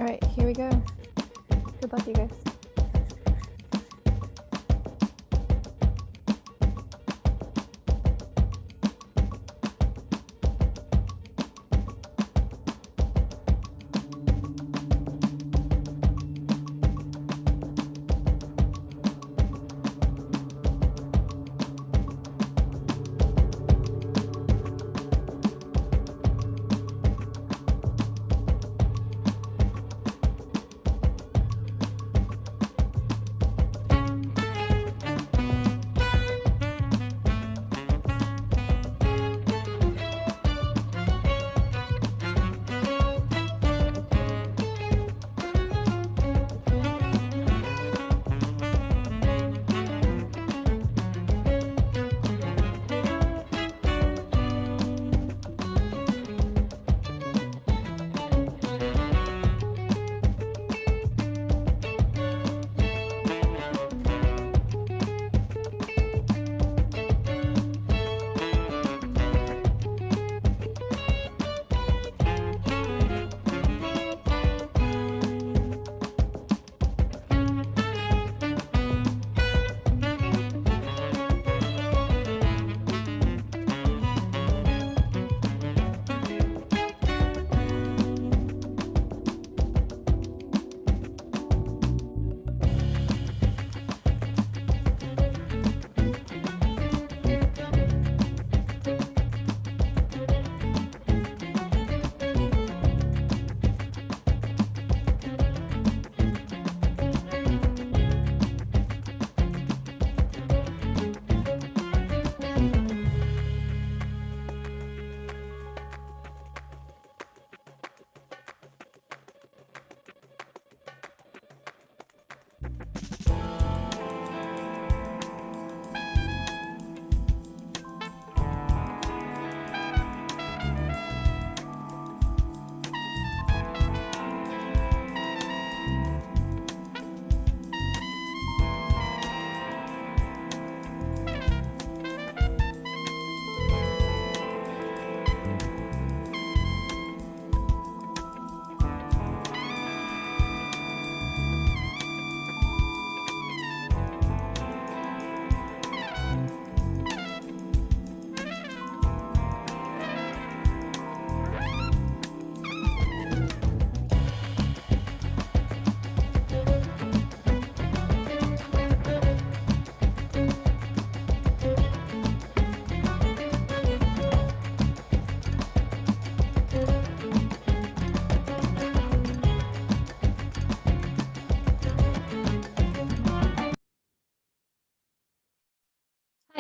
All right, here we go. Good luck, you guys.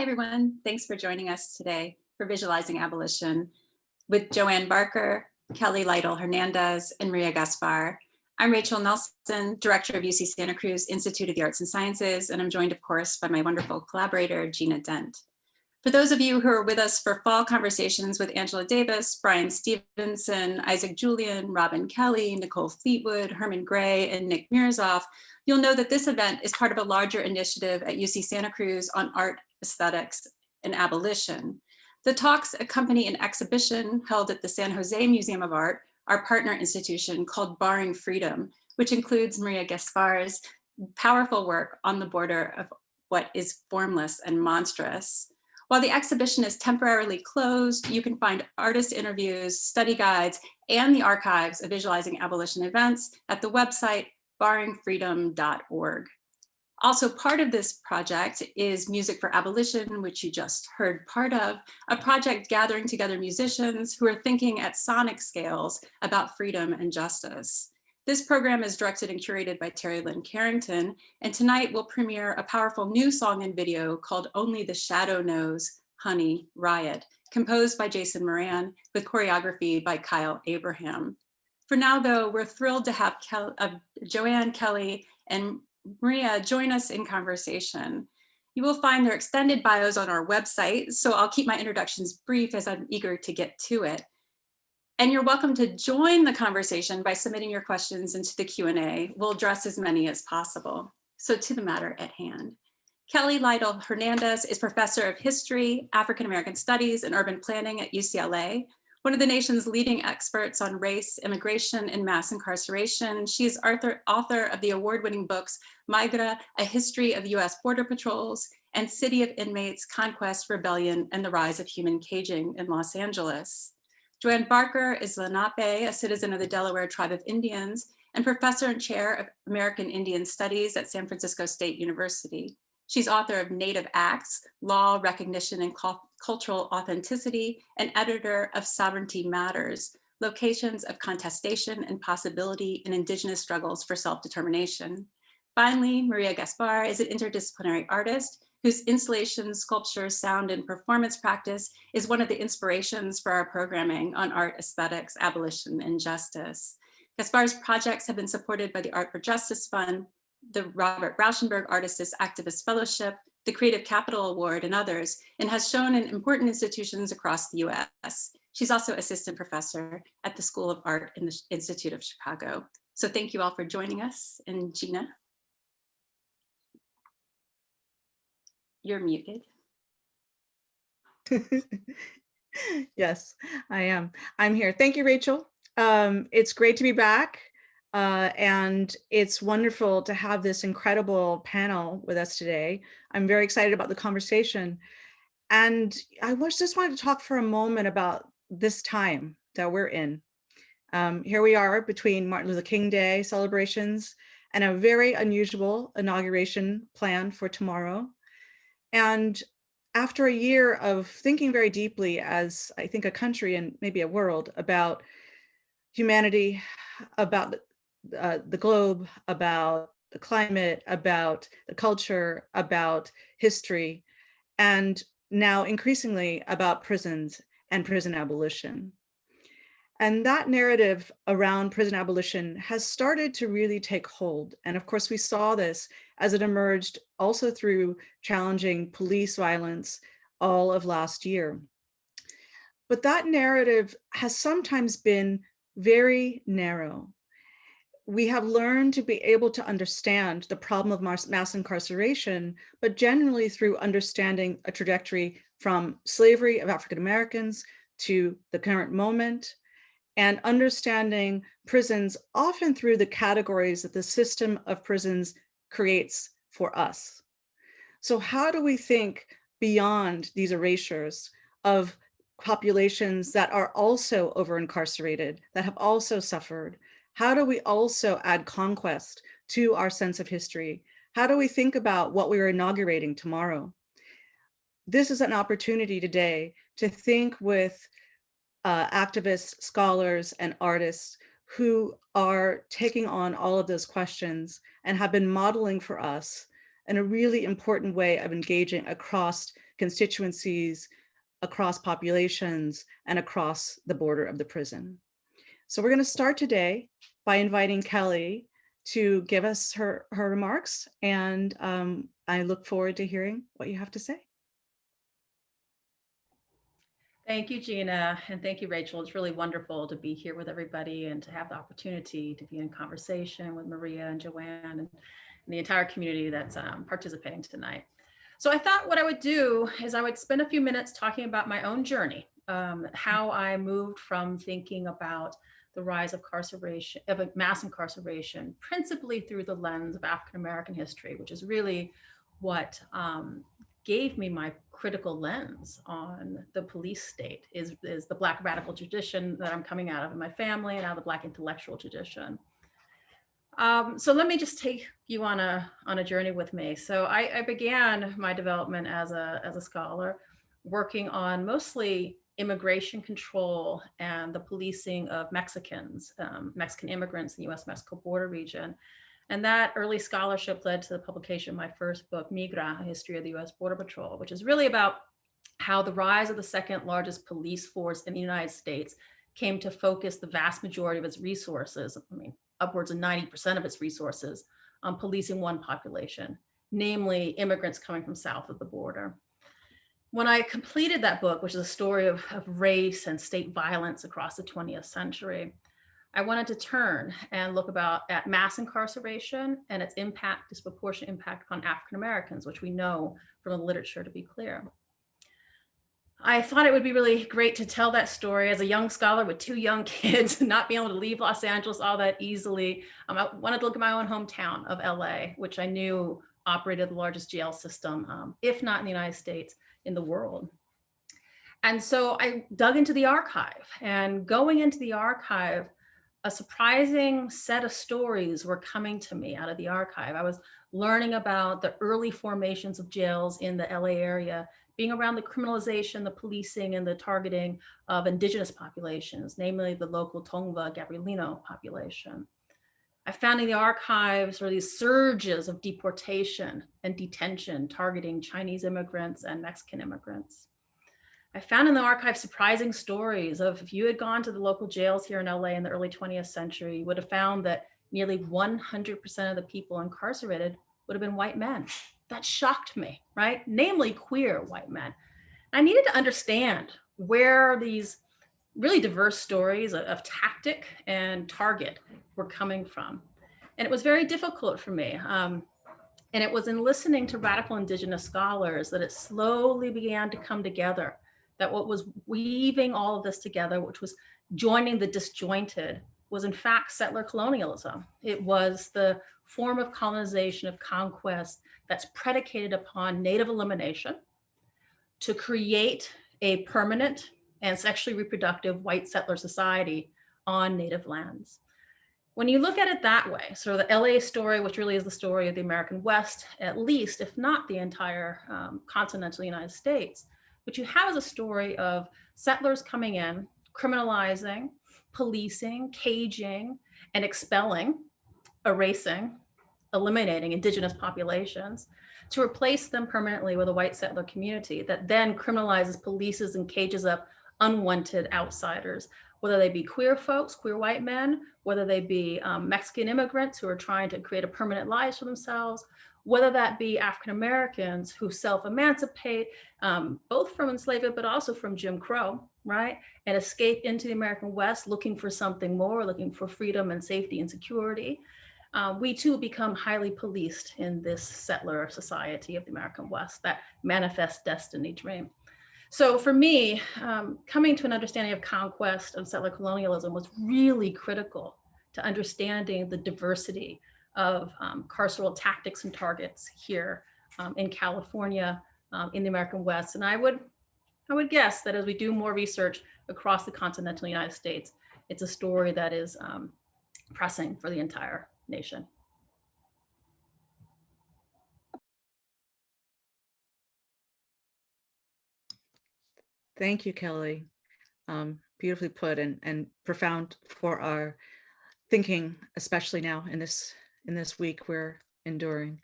Hi, everyone. Thanks for joining us today for Visualizing Abolition with Joanne Barker, Kelly Lytle Hernández, and Maria Gaspar. I'm Rachel Nelson, Director of UC Santa Cruz Institute of the Arts and Sciences, and I'm joined, of course, by my wonderful collaborator, Gina Dent. For those of you who are with us for fall conversations with Angela Davis, Brian Stevenson, Isaac Julian, Robin Kelly, Nicole Fleetwood, Herman Gray, and Nick Mirzoff, you'll know that this event is part of a larger initiative at UC Santa Cruz on art, aesthetics, and abolition. The talks accompany an exhibition held at the San Jose Museum of Art, our partner institution, called Barring Freedom, which includes Maria Gaspar's powerful work on the border of what is formless and monstrous. While the exhibition is temporarily closed, you can find artist interviews, study guides, and the archives of Visualizing Abolition events at the website barringfreedom.org. Also part of this project is Music for Abolition, which you just heard part of, a project gathering together musicians who are thinking at sonic scales about freedom and justice. This program is directed and curated by Terry Lynn Carrington, and tonight we'll premiere a powerful new song and video called Only the Shadow Knows, Honey, Riot, composed by Jason Moran with choreography by Kyle Abraham. For now, though, we're thrilled to have Joanne, Kelly, and Maria join us in conversation. You will find their extended bios on our website, so I'll keep my introductions brief as I'm eager to get to it. And you're welcome to join the conversation by submitting your questions into the Q&A. We'll address as many as possible. So to the matter at hand. Kelly Lytle Hernández is Professor of History, African American Studies, and Urban Planning at UCLA, One of the nation's leading experts on race, immigration, and mass incarceration, she's author of the award-winning books Migra, A History of US Border Patrols, and City of Inmates, Conquest, Rebellion, and the Rise of Human Caging in Los Angeles. Joanne Barker is Lenape, a citizen of the Delaware Tribe of Indians, and professor and chair of American Indian Studies at San Francisco State University. She's author of Native Acts, Law, Recognition, and Cultural Authenticity, and editor of Sovereignty Matters, Locations of Contestation and Possibility in Indigenous Struggles for Self-Determination. Finally, Maria Gaspar is an interdisciplinary artist whose installation, sculpture, sound, and performance practice is one of the inspirations for our programming on art, aesthetics, abolition, and justice. Gaspar's projects have been supported by the Art for Justice Fund, the Robert Rauschenberg Artist Activist Fellowship, the Creative Capital Award, and others, and has shown in important institutions across the US. She's also assistant professor at the School of Art in the Institute of Chicago. So thank you all for joining us. And Gina, you're muted. Yes, I am. I'm here. Thank you, Rachel. It's great to be back. And it's wonderful to have this incredible panel with us today. I'm very excited about the conversation. And I just wanted to talk for a moment about this time that we're in. Here we are between Martin Luther King Day celebrations and a very unusual inauguration planned for tomorrow. And after a year of thinking very deeply as I think a country and maybe a world about humanity, about the globe, about the climate, about the culture, about history, and now increasingly about prisons and prison abolition. And that narrative around prison abolition has started to really take hold. And of course, we saw this as it emerged also through challenging police violence all of last year. But that narrative has sometimes been very narrow. We have learned to be able to understand the problem of mass incarceration, but generally through understanding a trajectory from slavery of African Americans to the current moment, and understanding prisons often through the categories that the system of prisons creates for us. So how do we think beyond these erasures of populations that are also over-incarcerated, that have also suffered? How do we also add conquest to our sense of history? How do we think about what we are inaugurating tomorrow? This is an opportunity today to think with activists, scholars, and artists who are taking on all of those questions and have been modeling for us in a really important way of engaging across constituencies, across populations, and across the border of the prison. So we're going to start today by inviting Kelly to give us her remarks, and I look forward to hearing what you have to say. Thank you, Gina, and thank you, Rachel. It's really wonderful to be here with everybody and to have the opportunity to be in conversation with Maria and Joanne and the entire community that's participating tonight. So I thought what I would do is I would spend a few minutes talking about my own journey, how I moved from thinking about the rise of mass incarceration, principally through the lens of African-American history, which is really what gave me my critical lens on the police state, is the Black radical tradition that I'm coming out of in my family, and now the Black intellectual tradition. So let me just take you on a journey with me. So I began my development as a scholar, working on mostly immigration control and the policing of Mexicans, Mexican immigrants in the US-Mexico border region. And that early scholarship led to the publication of my first book, Migra, A History of the US Border Patrol, which is really about how the rise of the second largest police force in the United States came to focus the vast majority of its resources, I mean, upwards of 90% of its resources, on policing one population, namely immigrants coming from south of the border. When I completed that book, which is a story of race and state violence across the 20th century, I wanted to turn and look at mass incarceration and its impact, disproportionate impact on African Americans, which we know from the literature to be clear. I thought it would be really great to tell that story as a young scholar with 2 young kids, not being able to leave Los Angeles all that easily. I wanted to look at my own hometown of LA, which I knew operated the largest jail system, if not in the United States, in the world. And so I dug into the archive, and going into the archive, a surprising set of stories were coming to me out of the archive. I was learning about the early formations of jails in the LA area, being around the criminalization, the policing, and the targeting of indigenous populations, namely the local Tongva Gabrielino population. I found in the archives were these surges of deportation and detention targeting Chinese immigrants and Mexican immigrants. I found in the archive surprising stories of, if you had gone to the local jails here in LA in the early 20th century, you would have found that nearly 100% of the people incarcerated would have been white men. That shocked me, right? Namely queer white men. I needed to understand where these really diverse stories of tactic and target were coming from. And it was very difficult for me. And it was in listening to radical indigenous scholars that it slowly began to come together, that what was weaving all of this together, which was joining the disjointed, was in fact settler colonialism. It was the form of colonization, of conquest, that's predicated upon native elimination to create a permanent and sexually reproductive white settler society on native lands. When you look at it that way, so the LA story, which really is the story of the American West, at least, if not the entire continental United States, what you have is a story of settlers coming in, criminalizing, policing, caging, and expelling, erasing, eliminating indigenous populations to replace them permanently with a white settler community that then criminalizes, polices, and cages up unwanted outsiders, whether they be queer folks, queer white men, whether they be Mexican immigrants who are trying to create a permanent lives for themselves, whether that be African Americans who self-emancipate, both from enslavement, but also from Jim Crow, right? And escape into the American West, looking for something more, looking for freedom and safety and security. We too become highly policed in this settler society of the American West, that manifest destiny dream. So for me, coming to an understanding of conquest of settler colonialism was really critical to understanding the diversity of carceral tactics and targets here in California, in the American West. And I would guess that as we do more research across the continental United States, it's a story that is pressing for the entire nation. Thank you, Kelly. Beautifully put and profound for our thinking, especially now in this week we're enduring.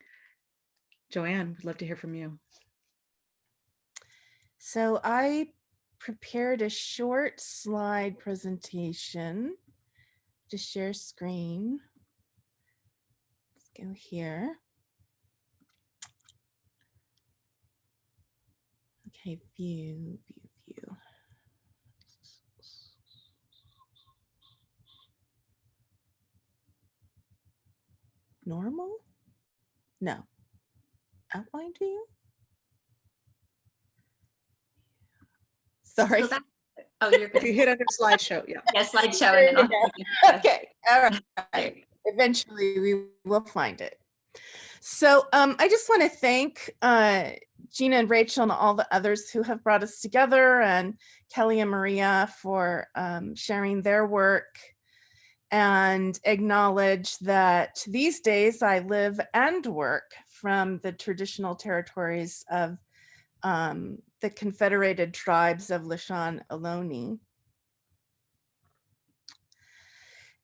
Joanne, we'd love to hear from you. So I prepared a short slide presentation to share screen. Let's go here. Okay, view. Normal? No. Outline view? Sorry. So oh, you're If good. you hit on the slideshow, yeah. Yeah, slideshow. There And then you Okay, all right. Eventually we will find it. So I just want to thank Gina and Rachel and all the others who have brought us together, and Kelly and Maria for sharing their work, and acknowledge that these days I live and work from the traditional territories of the Confederated Tribes of Lishan Ohlone.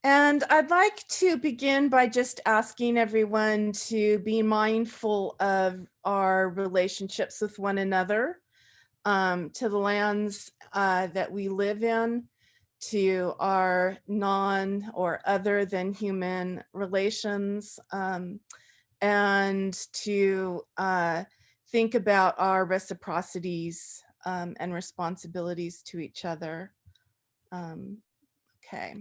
And I'd like to begin by just asking everyone to be mindful of our relationships with one another, to the lands that we live in, to our non or other than human relations, and to think about our reciprocities and responsibilities to each other. Okay.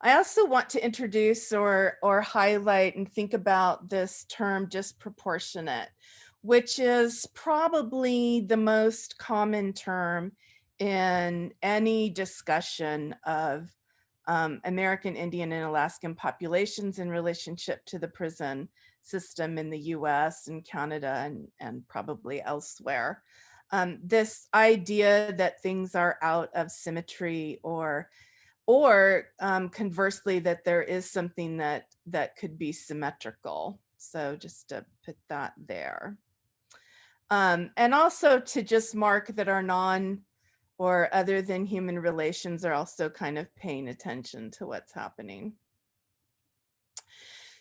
I also want to introduce or highlight and think about this term disproportionate, which is probably the most common term in any discussion of American Indian and Alaskan populations in relationship to the prison system in the US and Canada and probably elsewhere. This idea that things are out of symmetry or conversely, that there is something that could be symmetrical. So just to put that there. And also to just mark that our non or other than human relations are also kind of paying attention to what's happening.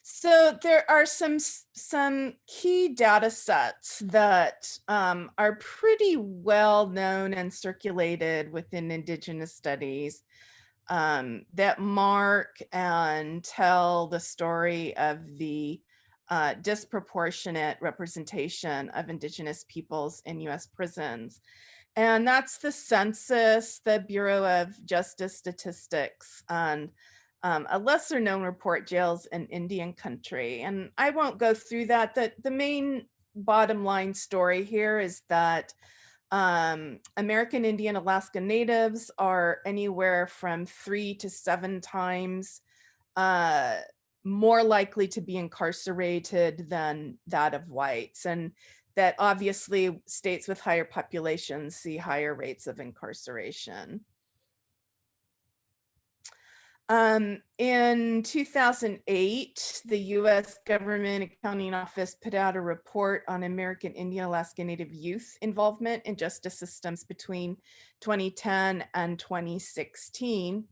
So there are some key data sets that are pretty well known and circulated within Indigenous studies that mark and tell the story of the disproportionate representation of Indigenous peoples in US prisons. And that's the census, the Bureau of Justice Statistics, and a lesser known report, Jails in Indian Country. And I won't go through that. The main bottom line story here is that American Indian Alaska Natives are anywhere from 3 to 7 times more likely to be incarcerated than that of whites. And that obviously states with higher populations see higher rates of incarceration. In 2008, the US Government Accounting Office put out a report on American Indian Alaska Native youth involvement in justice systems between 2010 and 2016.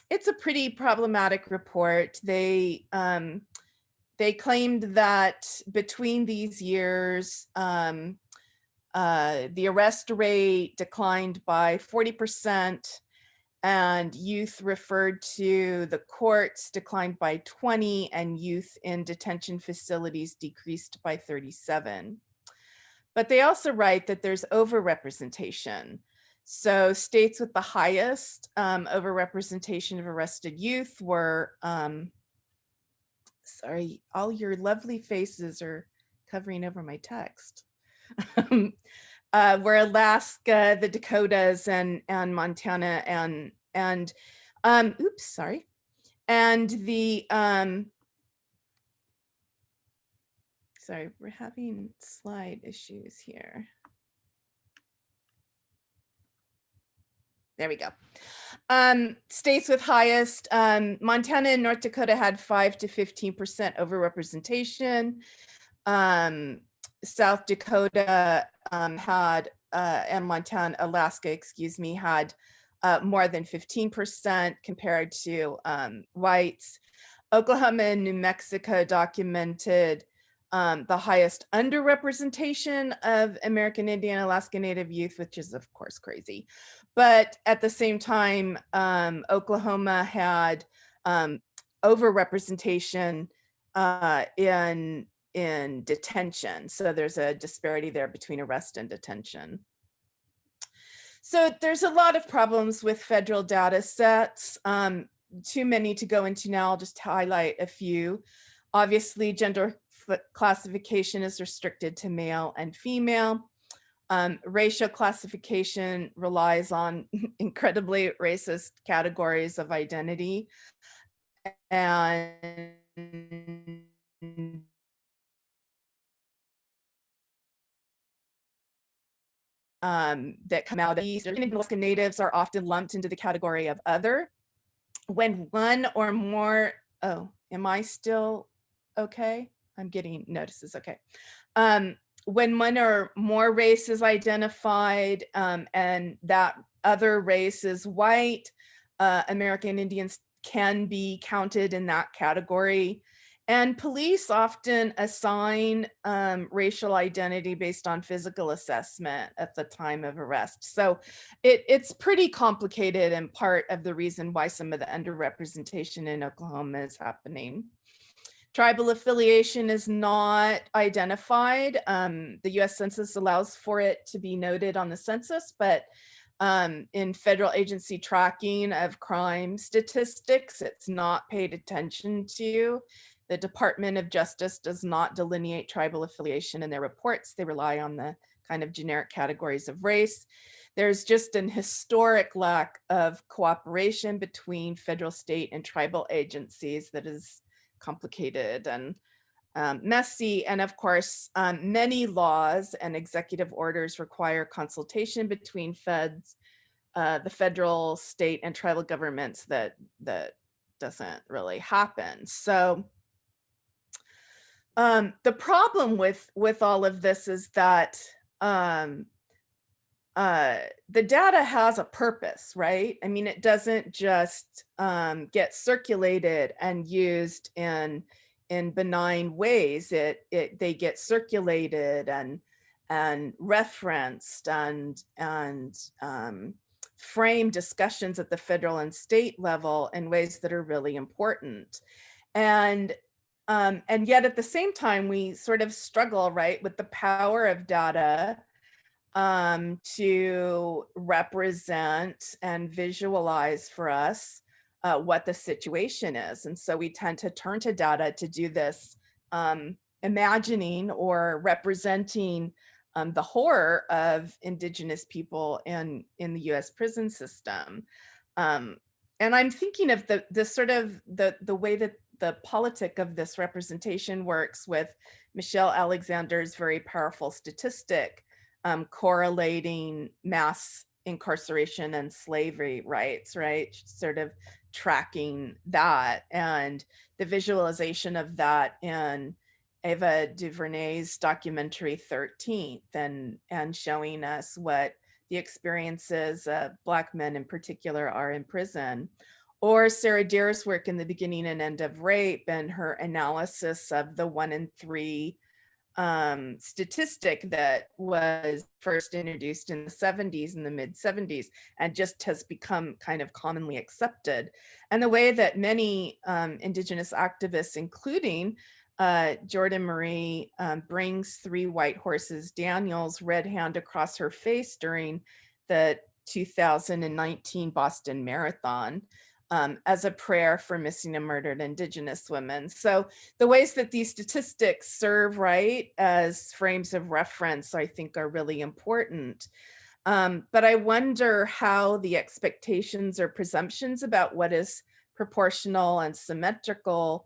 It's a pretty problematic report. They claimed that between these years, the arrest rate declined by 40%, and youth referred to the courts declined by 20, and youth in detention facilities decreased by 37. But they also write that there's overrepresentation. So states with the highest overrepresentation of arrested youth were, sorry, all your lovely faces are covering over my text. Were Alaska, the Dakotas, and Montana, and oops, sorry, and the sorry, we're having slide issues here. There we go. States with highest, Montana and North Dakota had 5 to 15% overrepresentation. South Dakota had, and Montana, Alaska, excuse me, had more than 15% compared to whites. Oklahoma and New Mexico documented the highest underrepresentation of American Indian Alaska Native youth, which is of course crazy. But at the same time, Oklahoma had overrepresentation in detention. So there's a disparity there between arrest and detention. So there's a lot of problems with federal data sets. Too many to go into now, I'll just highlight a few. Obviously, gender classification is restricted to male and female. Racial classification relies on incredibly racist categories of identity. And that come out of East Alaska Natives are often lumped into the category of other. When one or more, oh, am I still okay? I'm getting notices, okay. When one or more race is identified and that other race is white, American Indians can be counted in that category. And police often assign racial identity based on physical assessment at the time of arrest. So it's pretty complicated and part of the reason why some of the underrepresentation in Oklahoma is happening. Tribal affiliation is not identified. The US Census allows for it to be noted on the census, but in federal agency tracking of crime statistics, it's not paid attention to. The Department of Justice does not delineate tribal affiliation in their reports. They rely on the kind of generic categories of race. There's just an historic lack of cooperation between federal, state, and tribal agencies that is complicated and messy. And of course, many laws and executive orders require consultation between feds, the federal, state, and tribal governments that doesn't really happen. So the problem with all of this is that the data has a purpose, right? I mean, it doesn't just get circulated and used in benign ways. They get circulated and referenced and frame discussions at the federal and state level in ways that are really important. And yet at the same time, we sort of struggle, right, with the power of data to represent and visualize for us what the situation is. And so we tend to turn to data to do this imagining or representing the horror of Indigenous people in the US prison system. And I'm thinking of the sort of the way that the politic of this representation works with Michelle Alexander's very powerful statistic correlating mass incarceration and slavery rights, right? Sort of tracking that, and the visualization of that in Ava DuVernay's documentary 13th, and showing us what the experiences of Black men in particular are in prison. Or Sarah Deer's work in The Beginning and End of Rape, and her analysis of the 1 in 3 statistic that was first introduced in the 70s, in the mid 70s, and just has become kind of commonly accepted. And the way that many Indigenous activists, including Jordan Marie, brings 3 white horses Daniel's red hand across her face during the 2019 Boston Marathon, as a prayer for missing and murdered Indigenous women. So the ways that these statistics serve, right, as frames of reference, I think are really important. But I wonder how the expectations or presumptions about what is proportional and symmetrical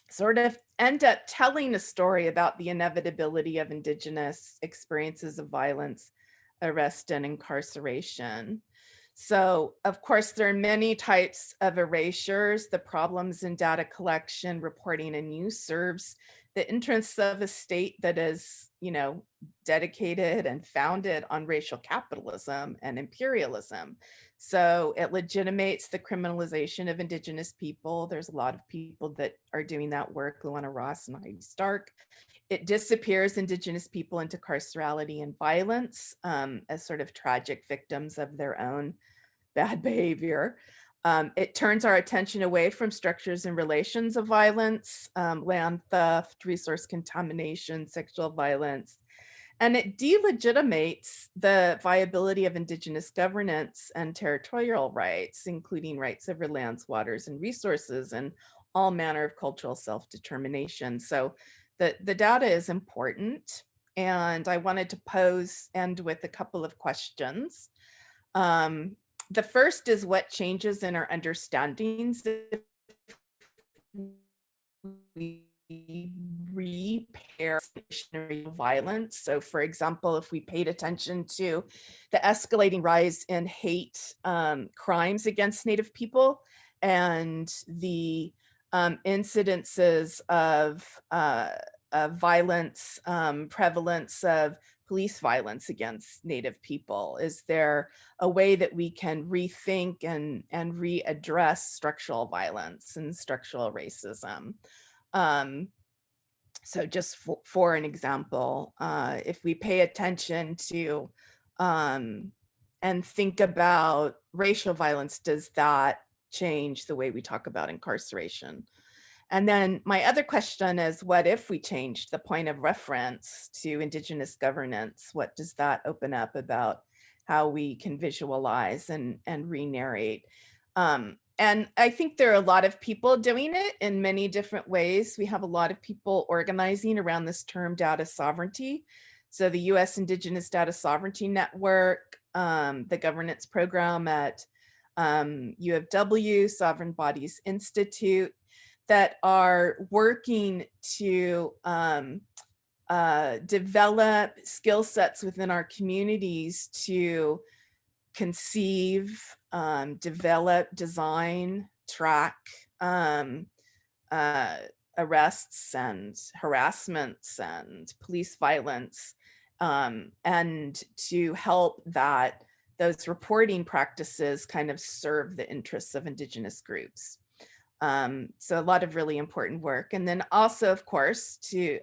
sort of end up telling a story about the inevitability of Indigenous experiences of violence, arrest, and incarceration. So, of course, there are many types of erasures. The problems in data collection, reporting, and use serves the interests of a state that is, dedicated and founded on racial capitalism and imperialism. So it legitimates the criminalization of Indigenous people. There's a lot of people that are doing that work, Luana Ross and Heidi Stark. It disappears Indigenous people into carcerality and violence as sort of tragic victims of their own bad behavior. It turns our attention away from structures and relations of violence, land theft, resource contamination, sexual violence, and it delegitimates the viability of Indigenous governance and territorial rights, including rights over lands, waters, and resources, and all manner of cultural self-determination. So the data is important, and I wanted to end with a couple of questions. The first is, what changes in our understandings if we repair violence? So for example, if we paid attention to the escalating rise in hate crimes against Native people and the incidences of violence, prevalence of police violence against Native people, is there a way that we can rethink and readdress structural violence and structural racism? So just for an example, if we pay attention to and think about racial violence, does that change the way we talk about incarceration? And then my other question is, what if we changed the point of reference to Indigenous governance? What does that open up about how we can visualize and re-narrate? And I think there are a lot of people doing it in many different ways. We have a lot of people organizing around this term data sovereignty. So the US Indigenous Data Sovereignty Network, the governance program at UFW, Sovereign Bodies Institute, that are working to develop skill sets within our communities to conceive, develop, design, track arrests and harassments and police violence, and to help that those reporting practices kind of serve the interests of Indigenous groups. So a lot of really important work. And then also, of course, to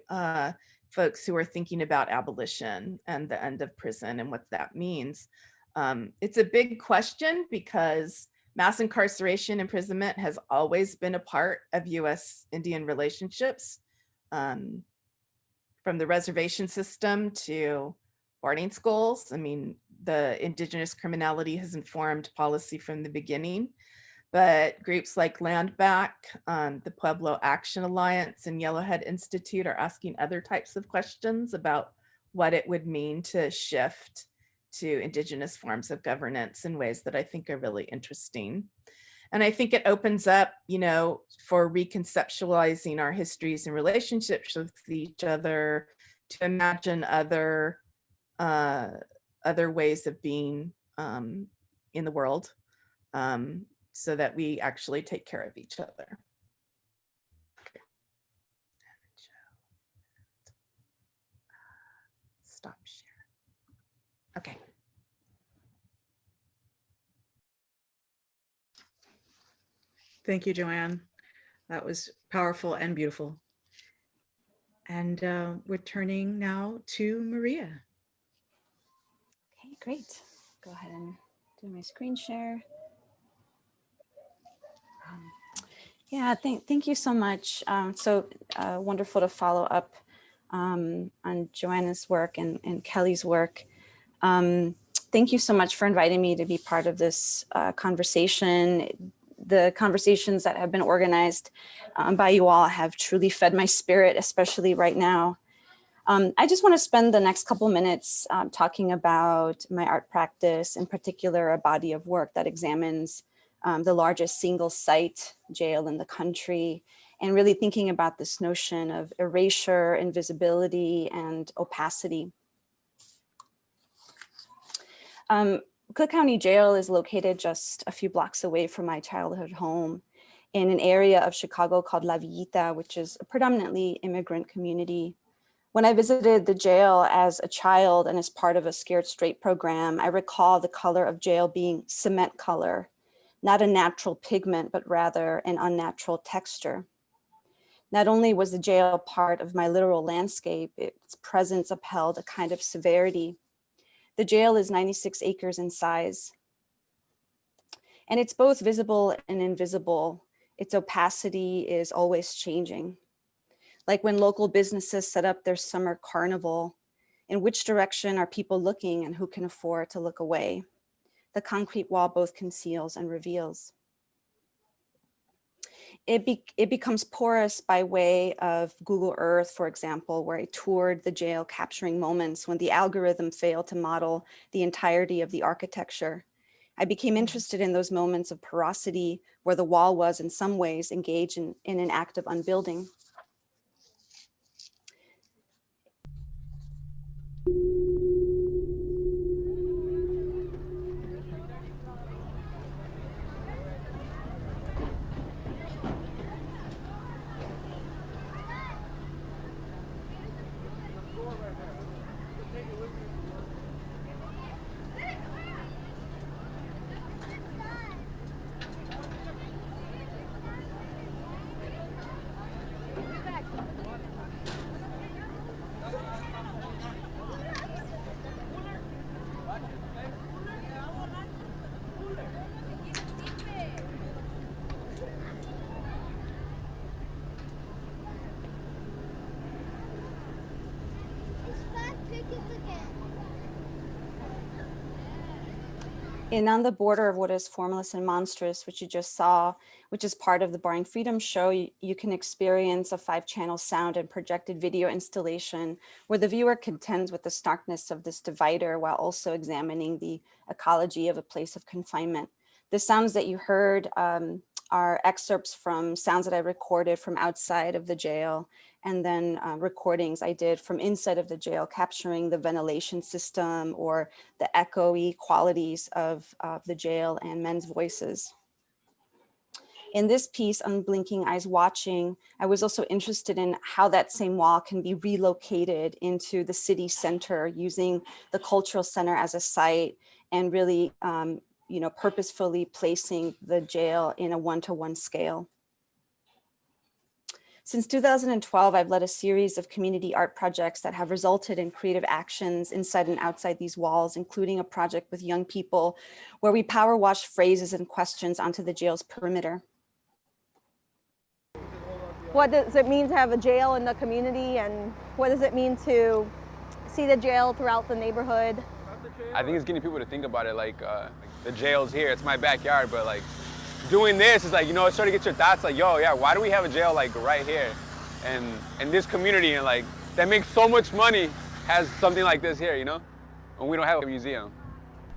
folks who are thinking about abolition and the end of prison and what that means. It's a big question because mass incarceration, imprisonment has always been a part of US Indian relationships, from the reservation system to boarding schools. I mean, the Indigenous criminality has informed policy from the beginning, but groups like Land Back, the Pueblo Action Alliance, and Yellowhead Institute are asking other types of questions about what it would mean to shift to Indigenous forms of governance in ways that I think are really interesting. And I think it opens up, you know, for reconceptualizing our histories and relationships with each other, to imagine other ways of being in the world, so that we actually take care of each other. Stop sharing. Okay. Thank you, Joanne. That was powerful and beautiful. And we're turning now to Maria. Okay, great. Go ahead and do my screen share. Yeah, thank you so much. So wonderful to follow up on Joanna's work and Kelly's work. Thank you so much for inviting me to be part of this conversation. The conversations that have been organized by you all have truly fed my spirit, especially right now. I just want to spend the next couple minutes talking about my art practice, in particular, a body of work that examines the largest single site jail in the country, and really thinking about this notion of erasure, invisibility, and opacity. Cook County Jail is located just a few blocks away from my childhood home in an area of Chicago called La Villita, which is a predominantly immigrant community. When I visited the jail as a child and as part of a Scared Straight program, I recall the color of jail being cement color, not a natural pigment, but rather an unnatural texture. Not only was the jail part of my literal landscape, its presence upheld a kind of severity. The jail is 96 acres in size, and it's both visible and invisible. Its opacity is always changing. Like when local businesses set up their summer carnival, in which direction are people looking and who can afford to look away? The concrete wall both conceals and reveals. It becomes porous by way of Google Earth, for example, where I toured the jail, capturing moments when the algorithm failed to model the entirety of the architecture. I became interested in those moments of porosity where the wall was in some ways engaged in an act of unbuilding. And on the border of what is formless and monstrous, which you just saw, which is part of the Barring Freedom show, you can experience a 5-channel sound and projected video installation where the viewer contends with the starkness of this divider while also examining the ecology of a place of confinement. The sounds that you heard are excerpts from sounds that I recorded from outside of the jail, and then recordings I did from inside of the jail, capturing the ventilation system or the echoey qualities of the jail and men's voices. In this piece, Unblinking Eyes Watching, I was also interested in how that same wall can be relocated into the city center using the cultural center as a site and really purposefully placing the jail in a 1-to-1 scale. Since 2012, I've led a series of community art projects that have resulted in creative actions inside and outside these walls, including a project with young people where we power wash phrases and questions onto the jail's perimeter. What does it mean to have a jail in the community, and what does it mean to see the jail throughout the neighborhood? I think it's getting people to think about it like the jail's here, it's my backyard, but like doing this is like, it's starting to get your thoughts like, yo, yeah, why do we have a jail like right here? And this community and like that makes so much money has something like this here, and we don't have a museum.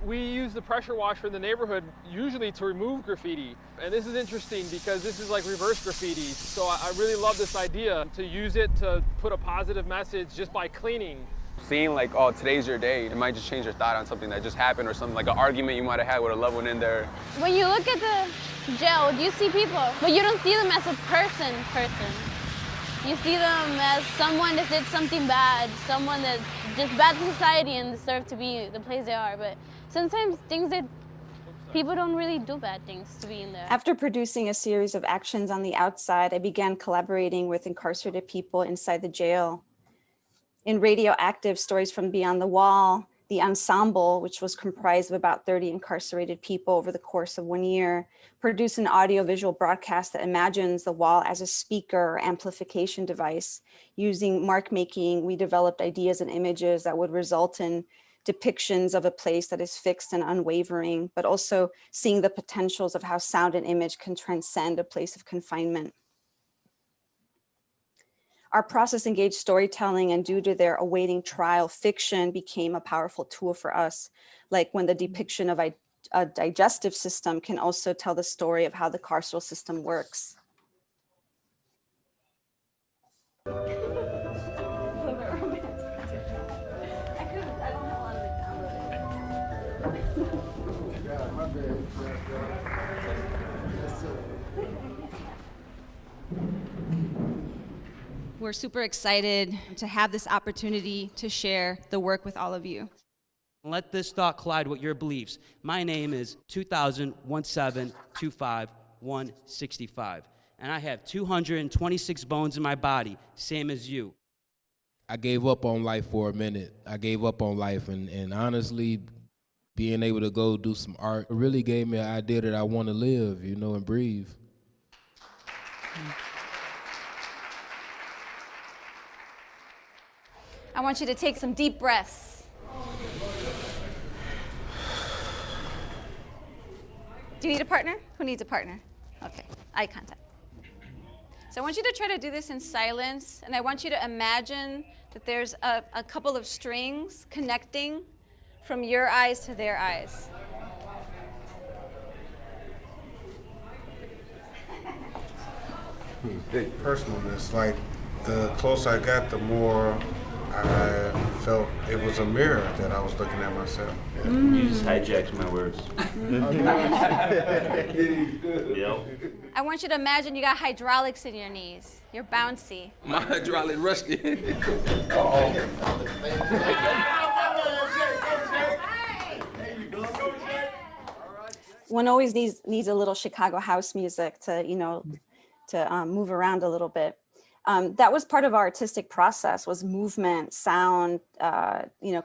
We use the pressure washer in the neighborhood usually to remove graffiti. And this is interesting because this is like reverse graffiti. So I really love this idea to use it to put a positive message just by cleaning. Seeing like, oh, today's your day, it might just change your thought on something that just happened or something like an argument you might have had with a loved one in there. When you look at the jail, you see people, but you don't see them as a person. You see them as someone that did something bad, someone that's just bad to society and deserve to be the place they are. But sometimes things that people don't really do bad things to be in there. After producing a series of actions on the outside, I began collaborating with incarcerated people inside the jail. In Radioactive Stories from Beyond the Wall, the ensemble, which was comprised of about 30 incarcerated people over the course of 1 year, produced an audiovisual broadcast that imagines the wall as a speaker or amplification device. Using mark making, we developed ideas and images that would result in depictions of a place that is fixed and unwavering, but also seeing the potentials of how sound and image can transcend a place of confinement. Our process engaged storytelling, and due to their awaiting trial, fiction became a powerful tool for us, like when the depiction of a digestive system can also tell the story of how the carceral system works. We're super excited to have this opportunity to share the work with all of you. Let this thought collide with your beliefs. My name is 201725-165, and I have 226 bones in my body, same as you. I gave up on life for a minute. I gave up on life, and honestly, being able to go do some art really gave me an idea that I want to live, and breathe. I want you to take some deep breaths. Do you need a partner? Who needs a partner? Okay, eye contact. So I want you to try to do this in silence, and I want you to imagine that there's a couple of strings connecting from your eyes to their eyes. Big personalness, like the closer I got, the more I felt it was a mirror that I was looking at myself. Yeah. You just hijacked my words. Yep. I want you to imagine you got hydraulics in your knees. You're bouncy. My hydraulic rusty. One always needs a little Chicago house music to, move around a little bit. That was part of our artistic process, was movement, sound,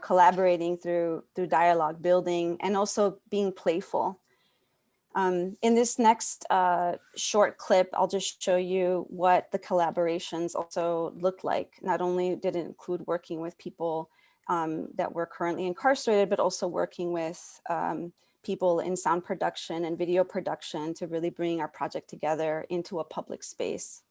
collaborating through dialogue, building, and also being playful. In this next short clip, I'll just show you what the collaborations also looked like. Not only did it include working with people that were currently incarcerated, but also working with people in sound production and video production to really bring our project together into a public space.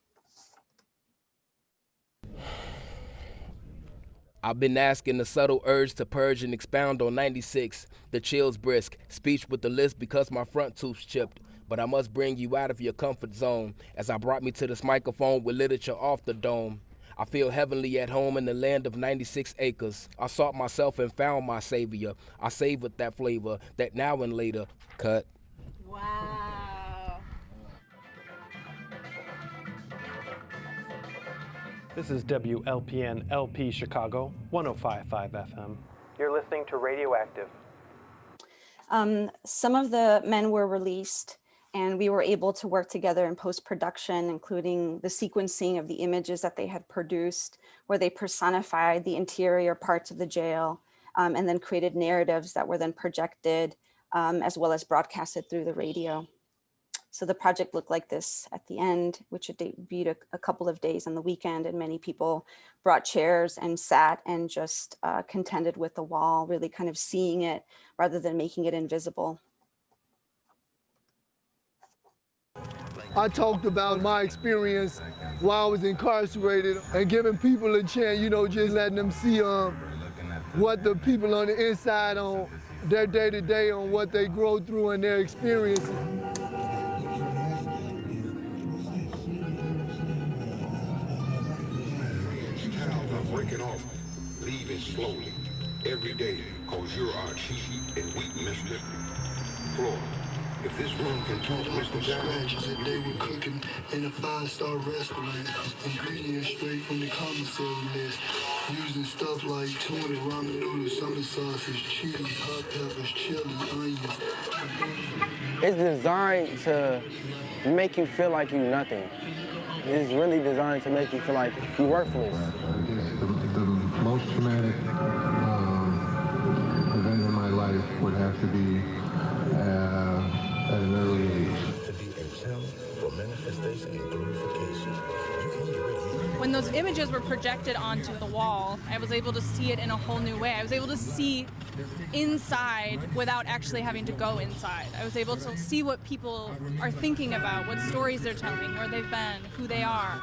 I've been asking the subtle urge to purge and expound on 96, the chills brisk, speech with the list because my front tooth's chipped. But I must bring you out of your comfort zone as I brought me to this microphone with literature off the dome. I feel heavenly at home in the land of 96 acres. I sought myself and found my savior. I savored that flavor that now and later cut. Wow. This is WLPN LP Chicago, 105.5 FM. You're listening to Radioactive. Some of the men were released, and we were able to work together in post-production, including the sequencing of the images that they had produced, where they personified the interior parts of the jail, and then created narratives that were then projected, as well as broadcasted through the radio. So the project looked like this at the end, which had debuted a couple of days on the weekend, and many people brought chairs and sat and just contended with the wall, really kind of seeing it rather than making it invisible. I talked about my experience while I was incarcerated and giving people a chance, you know, just letting them see what the people on the inside on their day-to-day, on what they grow through and their experiences. Break it off, leave it slowly, every day, cause you're our cheap and weak mistress. Floor, if this room can talk, Mr. Scratches that they were cooking in a 5-star restaurant. Ingredients straight from the commissary list. Using stuff like tuna, ramen noodles, summer sausage, cheese, hot peppers, chili, onions. It's designed to make you feel like you're nothing. It's really designed to make you feel like you're worthless. The most traumatic event in my life would have to be at an early age. To be a channel for manifestation and glorification. When those images were projected onto the wall, I was able to see it in a whole new way. I was able to see inside without actually having to go inside. I was able to see what people are thinking about, what stories they're telling, where they've been, who they are.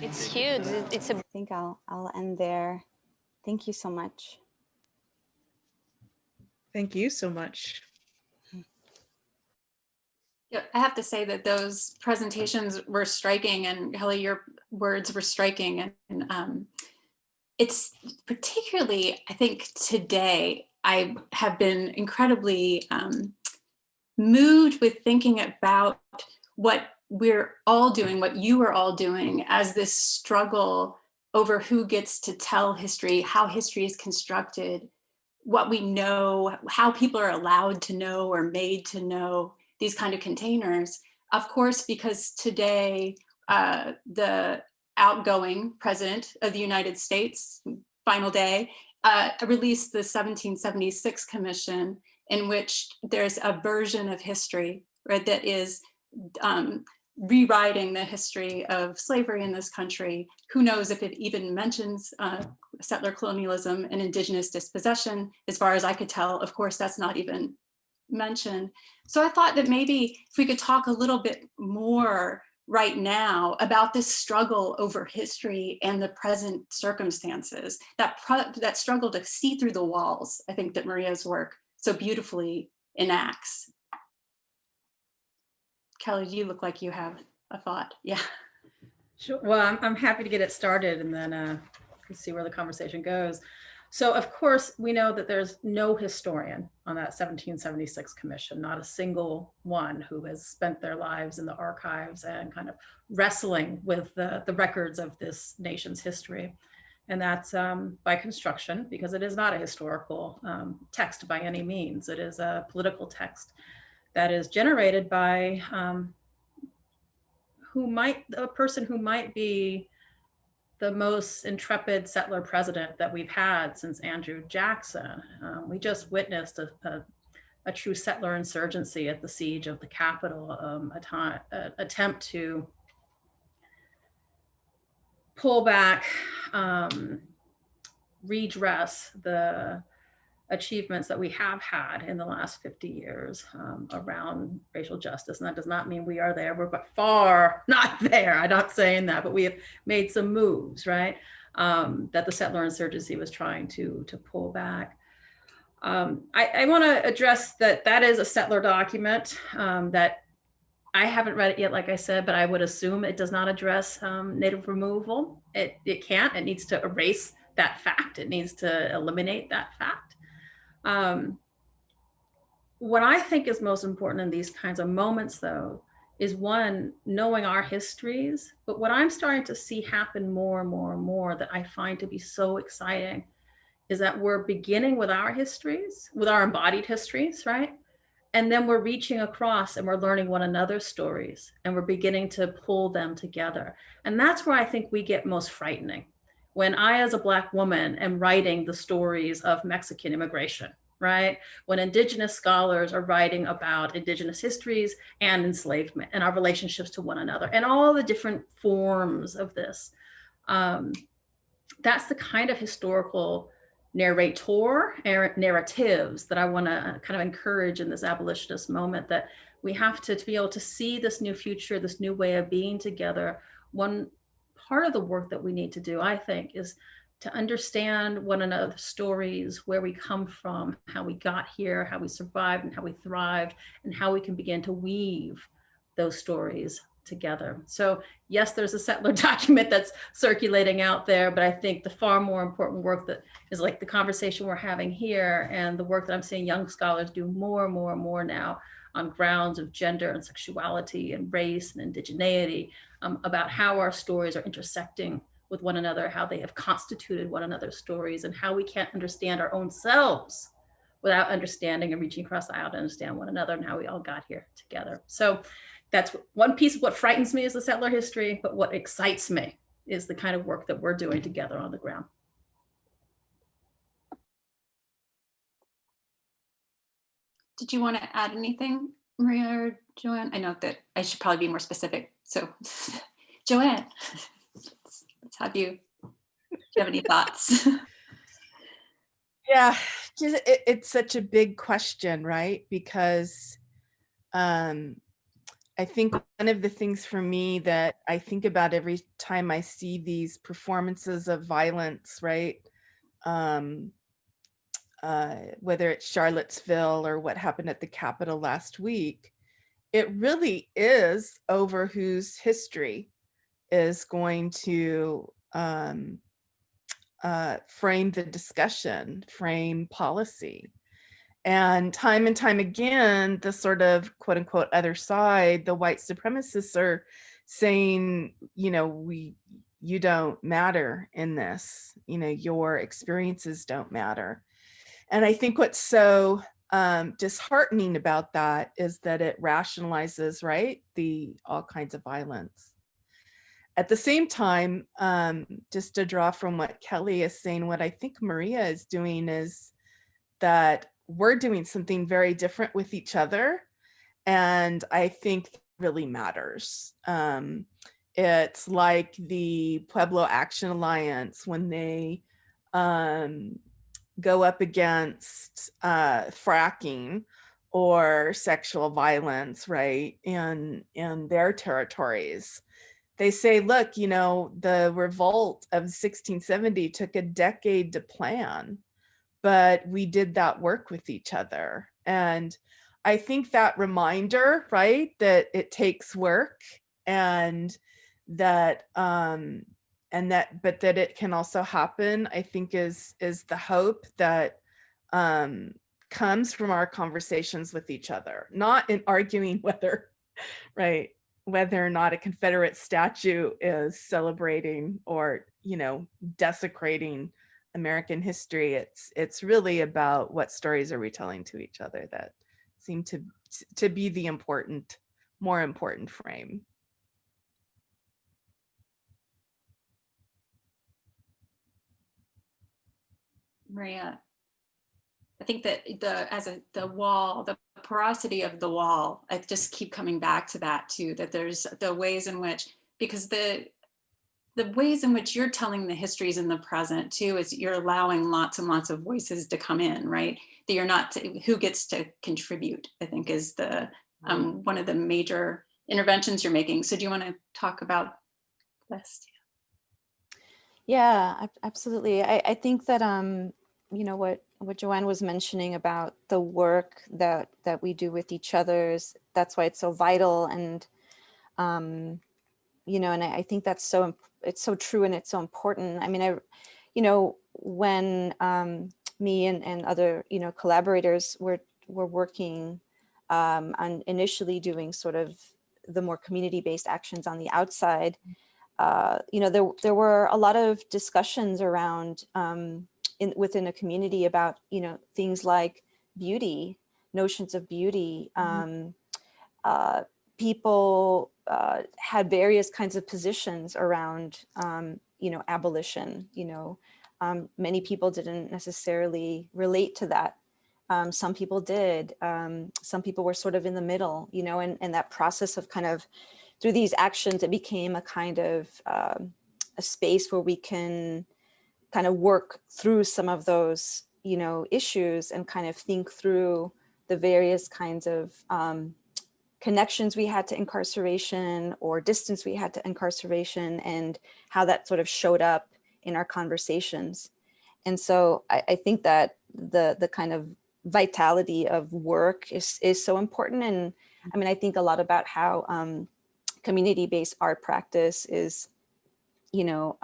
It's huge. It's a. I think I'll end there. Thank you so much. Thank you so much. Yeah, I have to say that those presentations were striking, and Kelly, your words were striking. And it's particularly, I think today, I have been incredibly moved with thinking about what we're all doing, what you are all doing as this struggle over who gets to tell history, how history is constructed, what we know, how people are allowed to know or made to know these kind of containers. Of course, because today, the outgoing president of the United States, final day, released the 1776 Commission, in which there's a version of history, right, that is rewriting the history of slavery in this country. Who knows if it even mentions settler colonialism and indigenous dispossession. As far as I could tell, of course, that's not even mentioned. So I thought that maybe if we could talk a little bit more right now about this struggle over history and the present circumstances, that struggle to see through the walls, I think that Maria's work so beautifully enacts. Kelly, you look like you have a thought. Yeah. Sure. Well, I'm happy to get it started, and then we'll see where the conversation goes. So, of course, we know that there's no historian on that 1776 commission, not a single one who has spent their lives in the archives and kind of wrestling with the records of this nation's history. And that's by construction, because it is not a historical text by any means. It is a political text that is generated by a person who might be the most intrepid settler president that we've had since Andrew Jackson. We just witnessed a true settler insurgency at the siege of the Capitol, attempt to pull back, redress the achievements that we have had in the last 50 years around racial justice. And that does not mean we are there. We're by far not there. I'm not saying that, but we have made some moves, right? That the settler insurgency was trying to pull back. I want to address that is a settler document that I haven't read it yet, like I said, but I would assume it does not address Native removal. It can't. It needs to erase that fact. It needs to eliminate that fact. What I think is most important in these kinds of moments, though, is one, knowing our histories. But what I'm starting to see happen more and more and more that I find to be so exciting is that we're beginning with our histories, with our embodied histories, right? And then we're reaching across and we're learning one another's stories and we're beginning to pull them together. And that's where I think we get most frightening. When I, as a Black woman, am writing the stories of Mexican immigration, right? When Indigenous scholars are writing about Indigenous histories and enslavement and our relationships to one another and all the different forms of this. That's the kind of historical narratives that I want to kind of encourage in this abolitionist moment, that we have to be able to see this new future, this new way of being together. One part of the work that we need to do, I think, is to understand one another's stories, where we come from, how we got here, how we survived and how we thrived, and how we can begin to weave those stories together. So yes, there's a settler document that's circulating out there, but I think the far more important work that is like the conversation we're having here and the work that I'm seeing young scholars do more and more and more now on grounds of gender and sexuality and race and indigeneity, about how our stories are intersecting with one another, how they have constituted one another's stories, and how we can't understand our own selves without understanding and reaching across the aisle to understand one another and how we all got here together. So that's one piece of what frightens me is the settler history, but what excites me is the kind of work that we're doing together on the ground. Did you want to add anything, Maria or Joanne? I know that I should probably be more specific. So Joanne, let's have you. Do you have any thoughts? Yeah, just it's such a big question, right? Because I think one of the things for me that I think about every time I see these performances of violence, right? Whether it's Charlottesville or what happened at the Capitol last week, it really is over whose history is going to frame the discussion, frame policy. And time again, the sort of quote unquote other side, the white supremacists are saying, you know, you don't matter in this, you know, your experiences don't matter. And I think what's so disheartening about that is that it rationalizes, right, all kinds of violence. At the same time, just to draw from what Kelly is saying, what I think Maria is doing is that we're doing something very different with each other. And I think it really matters. It's like the Pueblo Action Alliance when they go up against fracking or sexual violence, right, in their territories. They say, look, you know, the revolt of 1670 took a decade to plan, but we did that work with each other. And I think that reminder, right, that it takes work and that but that it can also happen, I think is the hope that comes from our conversations with each other, not in arguing whether, right, whether or not a Confederate statue is celebrating or, you know, desecrating American history. It's really about what stories are we telling to each other that seem to be the more important frame. Maria, I think that the wall, the porosity of the wall, I just keep coming back to that too, that there's the ways in which, because the ways in which you're telling the histories in the present too is you're allowing lots and lots of voices to come in, right? That you're not, who gets to contribute, I think is the one of the major interventions you're making. So do you want to talk about this? Yeah, absolutely. I think that you know, what Joanne was mentioning about the work that we do with each other's, that's why it's so vital. And you know, and I think that's it's so true and it's so important. I mean, you know, when me and other, you know, collaborators were working on initially doing sort of the more community-based actions on the outside, you know, there were a lot of discussions around within a community about, you know, things like beauty, notions of beauty. People had various kinds of positions around, you know, abolition. You know, many people didn't necessarily relate to that. Some people did. Some people were sort of in the middle, you know, and that process of kind of, through these actions, it became a kind of a space where we can kind of work through some of those, you know, issues and kind of think through the various kinds of connections we had to incarceration or distance we had to incarceration and how that sort of showed up in our conversations. And so I think that the kind of vitality of work is so important. And I mean, I think a lot about how community-based art practice is, you know,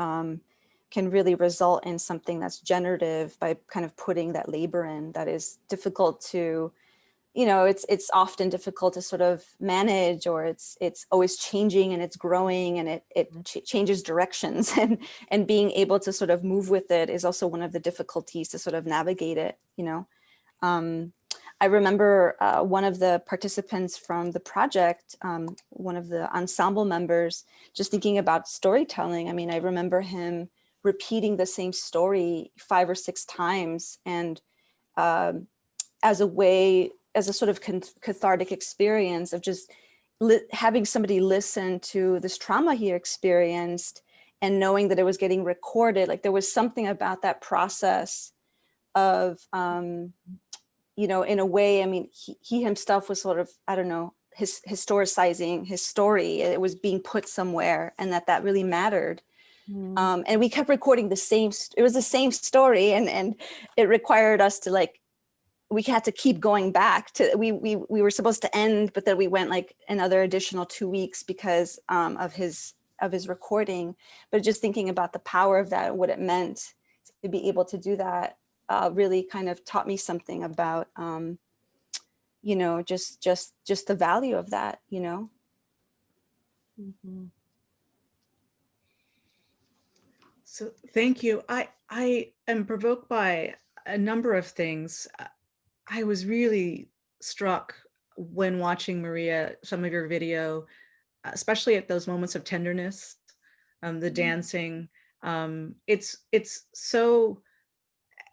can really result in something that's generative by kind of putting that labor in that is difficult to, you know, it's often difficult to sort of manage, or it's always changing and it's growing and it changes directions, and being able to sort of move with it is also one of the difficulties to sort of navigate it, you know. I remember one of the participants from the project, one of the ensemble members, just thinking about storytelling. I mean, I remember him repeating the same story 5 or 6 times, and as a sort of cathartic experience of just having somebody listen to this trauma he experienced and knowing that it was getting recorded. Like there was something about that process of, you know, in a way, I mean, he himself was sort of, I don't know, historicizing his story. It was being put somewhere, and that really mattered. And we kept recording it was the same story, and it required us to, like, we had to keep going back to, we were supposed to end, but then we went like another additional 2 weeks because of his recording. But just thinking about the power of that, what it meant to be able to do that, really kind of taught me something about, you know, just the value of that, you know. So thank you. I am provoked by a number of things. I was really struck when watching, Maria, some of your video, especially at those moments of tenderness, the dancing. It's so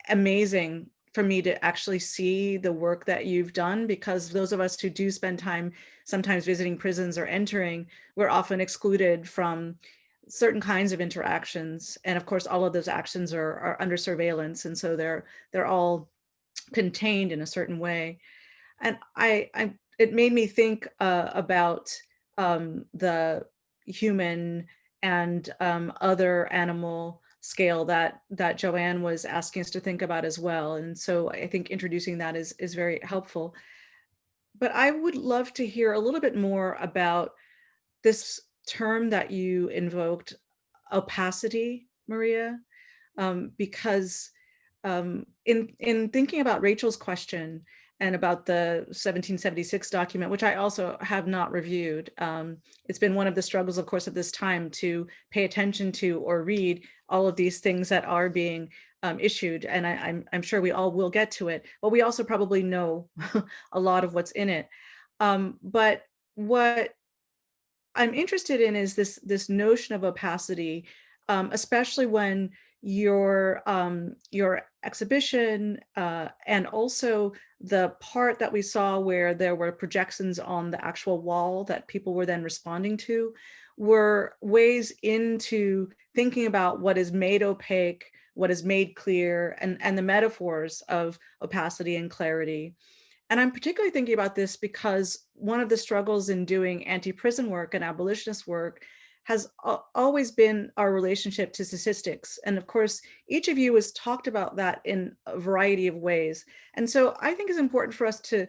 amazing for me to actually see the work that you've done, because those of us who do spend time sometimes visiting prisons or entering, we're often excluded from certain kinds of interactions. And of course, all of those actions are under surveillance. And so they're all contained in a certain way. And it made me think about the human and other animal scale that Joanne was asking us to think about as well. And so I think introducing that is very helpful. But I would love to hear a little bit more about this term that you invoked, opacity, Maria, because in thinking about Rachel's question and about the 1776 document, which I also have not reviewed, it's been one of the struggles, of course, at this time to pay attention to or read all of these things that are being issued. And I'm sure we all will get to it, but we also probably know a lot of what's in it. But what I'm interested in is this notion of opacity, especially when your exhibition and also the part that we saw where there were projections on the actual wall that people were then responding to were ways into thinking about what is made opaque, what is made clear, and the metaphors of opacity and clarity. And I'm particularly thinking about this because one of the struggles in doing anti-prison work and abolitionist work has always been our relationship to statistics. And of course, each of you has talked about that in a variety of ways. And so I think it's important for us to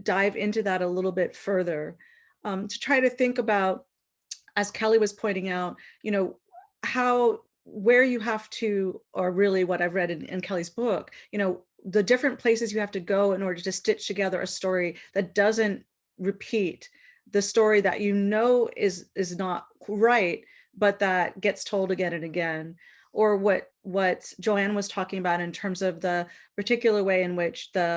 dive into that a little bit further, to try to think about, as Kelly was pointing out, you know, where you have to, or really what I've read in Kelly's book, you know, the different places you have to go in order to stitch together a story that doesn't repeat the story that you know is not right, but that gets told again and again. Or what Joanne was talking about in terms of the particular way in which in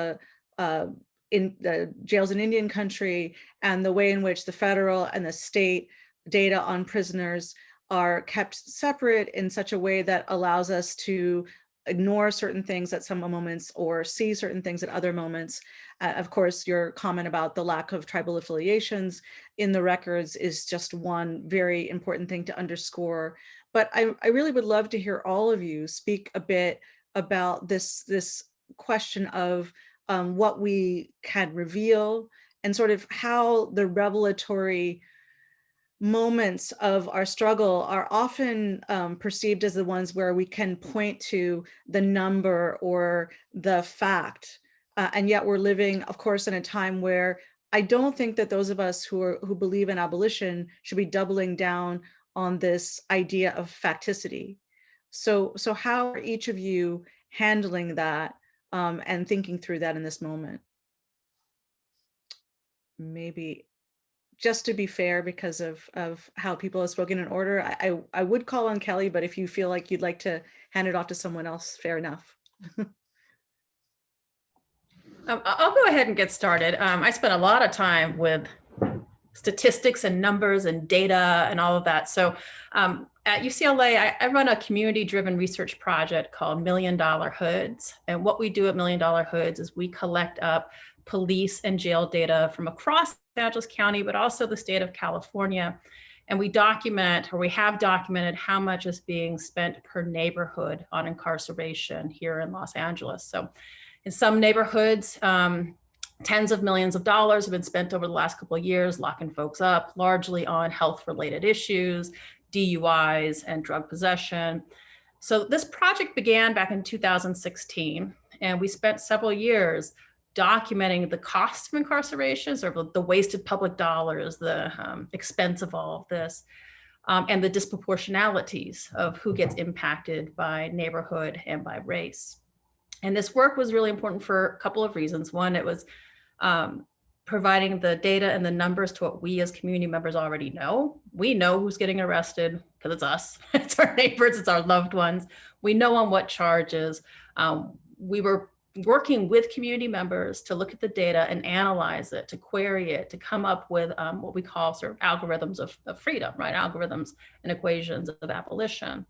the jails in Indian country and the way in which the federal and the state data on prisoners are kept separate in such a way that allows us to ignore certain things at some moments or see certain things at other moments. Of course, your comment about the lack of tribal affiliations in the records is just one very important thing to underscore. But I really would love to hear all of you speak a bit about this question of what we can reveal and sort of how the revelatory moments of our struggle are often perceived as the ones where we can point to the number or the fact. And yet we're living, of course, in a time where I don't think that those of us who believe in abolition should be doubling down on this idea of facticity. So how are each of you handling that and thinking through that in this moment? Maybe just to be fair, because of how people have spoken in order, I would call on Kelly, but if you feel like you'd like to hand it off to someone else, fair enough. I'll go ahead and get started. I spent a lot of time with statistics and numbers and data and all of that. So at UCLA, I run a community-driven research project called $1 Million Hoods. And what we do at $1 Million Hoods is we collect up police and jail data from across Los Angeles County, but also the state of California. And we document, or we have documented, how much is being spent per neighborhood on incarceration here in Los Angeles. So in some neighborhoods, tens of millions of dollars have been spent over the last couple of years locking folks up, largely on health-related issues, DUIs, and drug possession. So this project began back in 2016, and we spent several years documenting the cost of incarceration, sort of the wasted public dollars, the expense of all of this, and the disproportionalities of who gets impacted by neighborhood and by race. And this work was really important for a couple of reasons. One, it was providing the data and the numbers to what we as community members already know. We know who's getting arrested because it's us, it's our neighbors, it's our loved ones. We know on what charges. We were working with community members to look at the data and analyze it, to query it, to come up with what we call sort of algorithms of freedom, right? Algorithms and equations of abolition.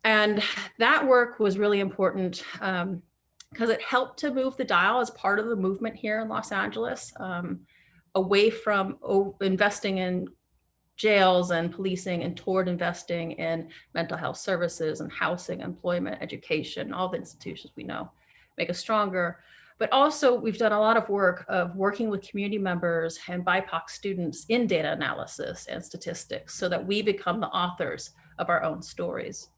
And that work was really important because it helped to move the dial as part of the movement here in Los Angeles, away from investing in jails and policing and toward investing in mental health services and housing, employment, education, all the institutions we know make us stronger. But also we've done a lot of work of working with community members and BIPOC students in data analysis and statistics so that we become the authors of our own stories.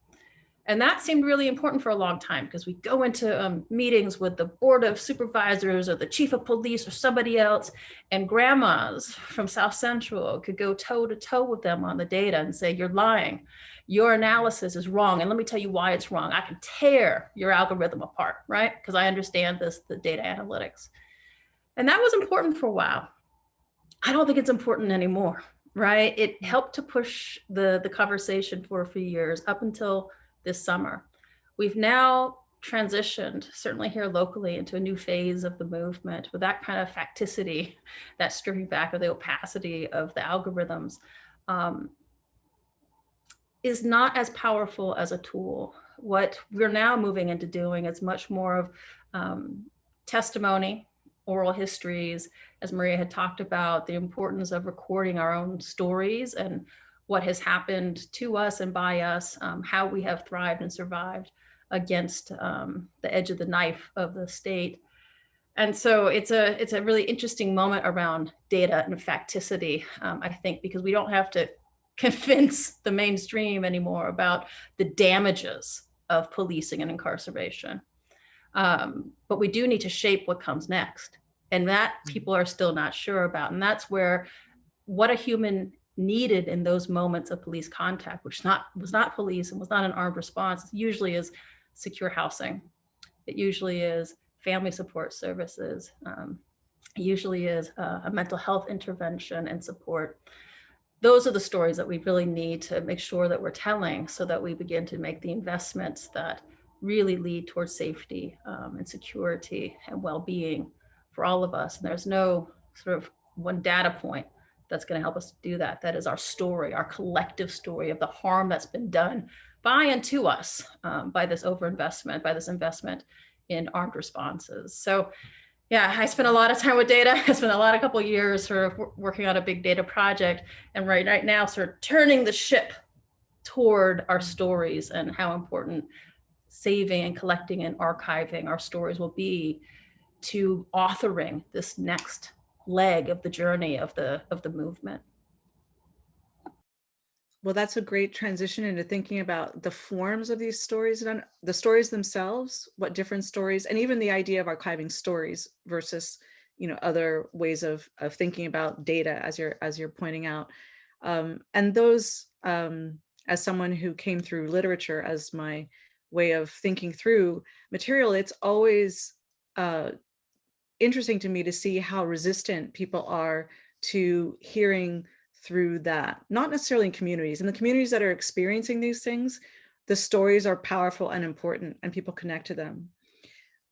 And that seemed really important for a long time because we go into meetings with the board of supervisors or the chief of police or somebody else, and grandmas from South Central could go toe to toe with them on the data and say, you're lying, your analysis is wrong. And let me tell you why it's wrong. I can tear your algorithm apart, right? Because I understand the data analytics. And that was important for a while. I don't think it's important anymore, right? It helped to push the conversation for a few years up until this summer. We've now transitioned, certainly here locally, into a new phase of the movement with that kind of facticity, that stripping back of the opacity of the algorithms is not as powerful as a tool. What we're now moving into doing is much more of testimony, oral histories, as Maria had talked about, the importance of recording our own stories and what has happened to us and by us, how we have thrived and survived against the edge of the knife of the state. And so it's a really interesting moment around data and facticity, I think, because we don't have to convince the mainstream anymore about the damages of policing and incarceration. But we do need to shape what comes next. And that people are still not sure about. And that's where what a human needed in those moments of police contact, which was not police and was not an armed response, usually is secure housing. It usually is family support services. It usually is a mental health intervention and support. Those are the stories that we really need to make sure that we're telling so that we begin to make the investments that really lead towards safety and security and well-being for all of us. And there's no sort of one data point that's going to help us do that. That is our story, our collective story of the harm that's been done by and to us by this overinvestment, by this investment in armed responses. So yeah, I spent a lot of time with data. I spent a couple of years sort of working on a big data project, and right now sort of turning the ship toward our stories and how important saving and collecting and archiving our stories will be to authoring this next leg of the journey of the movement. Well, that's a great transition into thinking about the forms of these stories and the stories themselves, what different stories, and even the idea of archiving stories versus, other ways of thinking about data, as you're pointing out. And those, as someone who came through literature as my way of thinking through material, it's always interesting to me to see how resistant people are to hearing through that, not necessarily in communities. In the communities that are experiencing these things, the stories are powerful and important and people connect to them.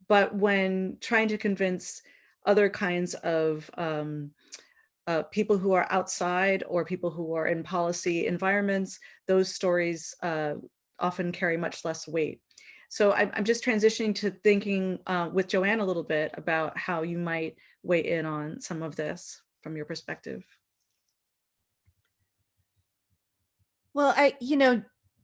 But when trying to convince other kinds of people who are outside or people who are in policy environments, those stories often carry much less weight. So I'm just transitioning to thinking with Joanne a little bit about how you might weigh in on some of this from your perspective. Well,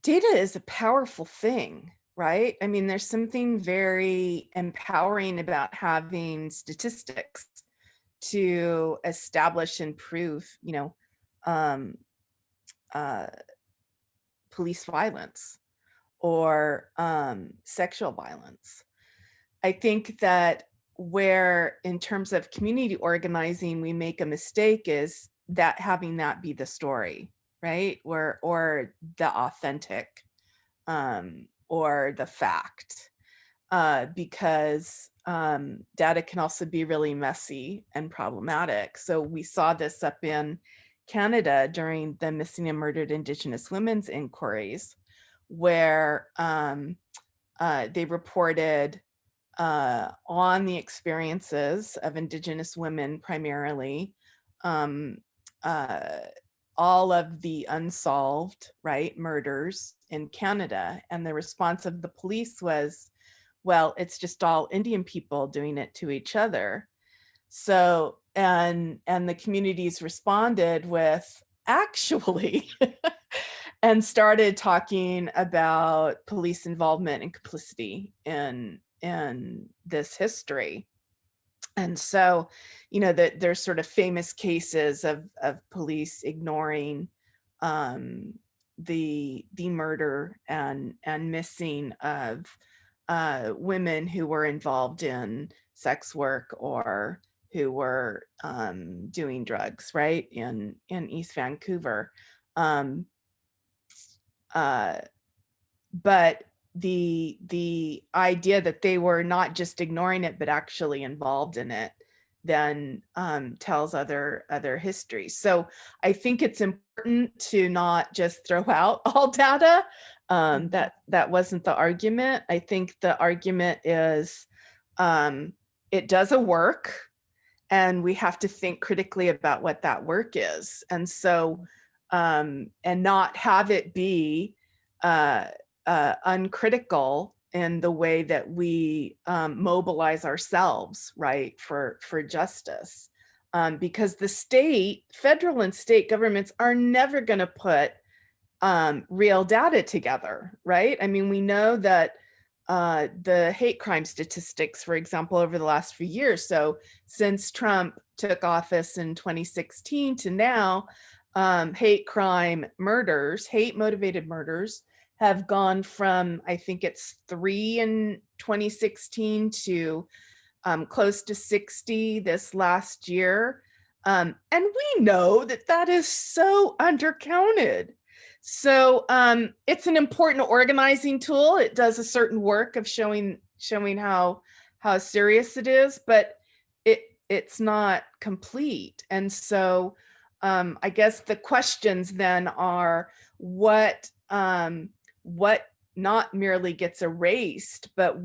data is a powerful thing, right? I mean, there's something very empowering about having statistics to establish and prove, police violence or sexual violence. I think that where, in terms of community organizing, we make a mistake is that having that be the story, right? Or the authentic, or the fact, because data can also be really messy and problematic. So we saw this up in Canada during the missing and murdered Indigenous women's inquiries, where they reported on the experiences of Indigenous women primarily, all of the unsolved, murders in Canada. And the response of the police was, well, it's just all Indian people doing it to each other. So, and the communities responded with, actually, and started talking about police involvement and complicity in this history. And so, that there's sort of famous cases of police ignoring the murder and missing of women who were involved in sex work or who were doing drugs, right, in East Vancouver. But the idea that they were not just ignoring it, but actually involved in it, then tells other histories. So I think it's important to not just throw out all data. That wasn't the argument. I think the argument is it does a work, and we have to think critically about what that work is. And so, and not have it be uncritical in the way that we mobilize ourselves, right, for justice. because the state, federal and state governments are never going to put real data together, right? I mean, we know that the hate crime statistics, for example, over the last few years, so since Trump took office in 2016 to now, hate crime murders, hate motivated murders have gone from, I think it's 3 in 2016 to close to 60 this last year. And we know that that is so undercounted. So it's an important organizing tool. It does a certain work of showing how serious it is, but it's not complete. And so I guess the questions then are what not merely gets erased, but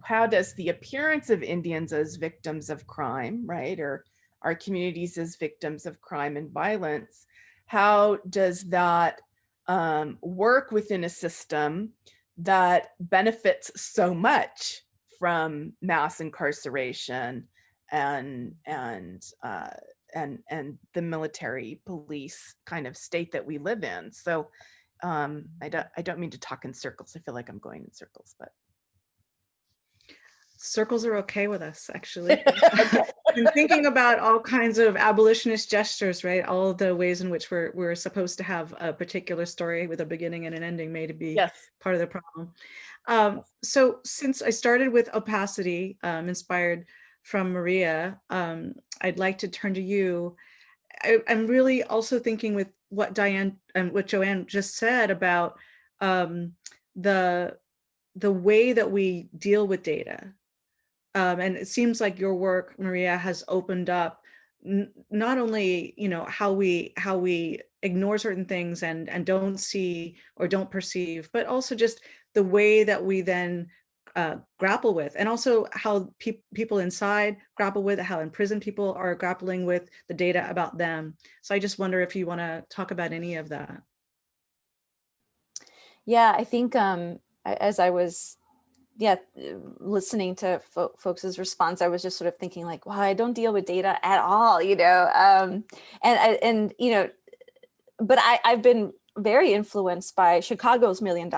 how does the appearance of Indians as victims of crime, right, or our communities as victims of crime and violence, how does that work within a system that benefits so much from mass incarceration and the military police kind of state that we live in? So I don't mean to talk in circles. I feel like I'm going in circles, but circles are okay with us, actually. I'm thinking about all kinds of abolitionist gestures, right? All the ways in which we're supposed to have a particular story with a beginning and an ending made to be part of the problem. So since I started with opacity, inspired from Maria, I'd like to turn to you. I'm really also thinking with what Diane and what Joanne just said about the way that we deal with data. And it seems like your work, Maria, has opened up not only, how we ignore certain things and don't see or don't perceive, but also just the way that we then grapple with, and also how people inside grapple with, how in prison people are grappling with the data about them. So I just wonder if you want to talk about any of that. Yeah, I think as I was listening to folks' response, I was just sort of thinking like, wow, I don't deal with data at all, but I've been very influenced by Chicago's $1 million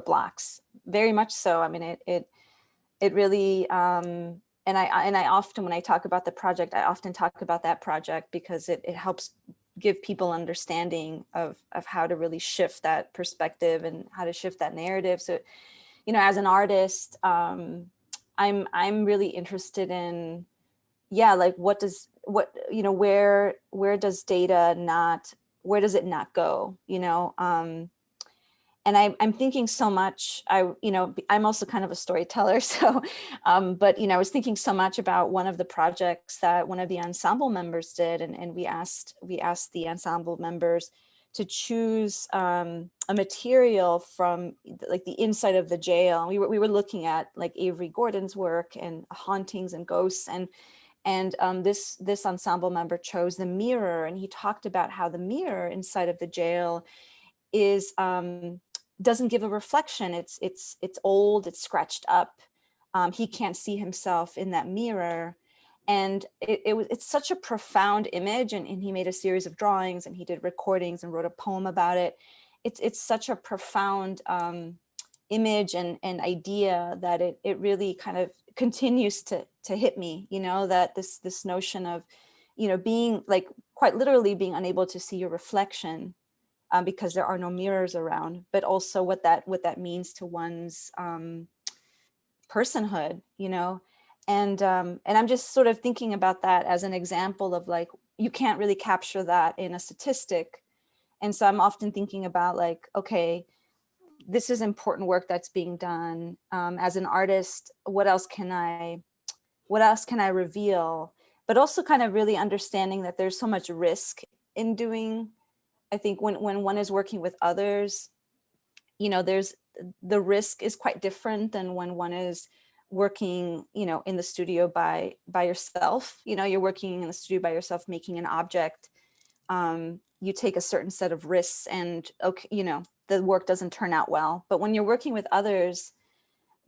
blocks, very much so. I mean, it really, and I often, when I talk about the project, I often talk about that project because it helps give people understanding of how to really shift that perspective and how to shift that narrative. So, as an artist, I'm really interested in, like where does data where does it not go, and I'm thinking so much, I'm also kind of a storyteller. So, but, I was thinking so much about one of the projects that one of the ensemble members did. And we asked the ensemble members to choose a material from like the inside of the jail. We were looking at like Avery Gordon's work and hauntings and ghosts. And this ensemble member chose the mirror, and he talked about how the mirror inside of the jail is doesn't give a reflection. It's old, it's scratched up. He can't see himself in that mirror. And it's such a profound image. And he made a series of drawings and he did recordings and wrote a poem about it. It's such a profound image and idea that it really kind of continues to hit me, that this notion of, being like quite literally being unable to see your reflection because there are no mirrors around, but also what that means to one's personhood, and I'm just sort of thinking about that as an example of like, you can't really capture that in a statistic. And so I'm often thinking about like, okay, this is important work that's being done. As an artist, what else can I reveal? But also kind of really understanding that there's so much risk in doing. I think when one is working with others, there's the risk is quite different than when one is working, in the studio by yourself. You're working in the studio by yourself, making an object. You take a certain set of risks, and the work doesn't turn out well. But when you're working with others,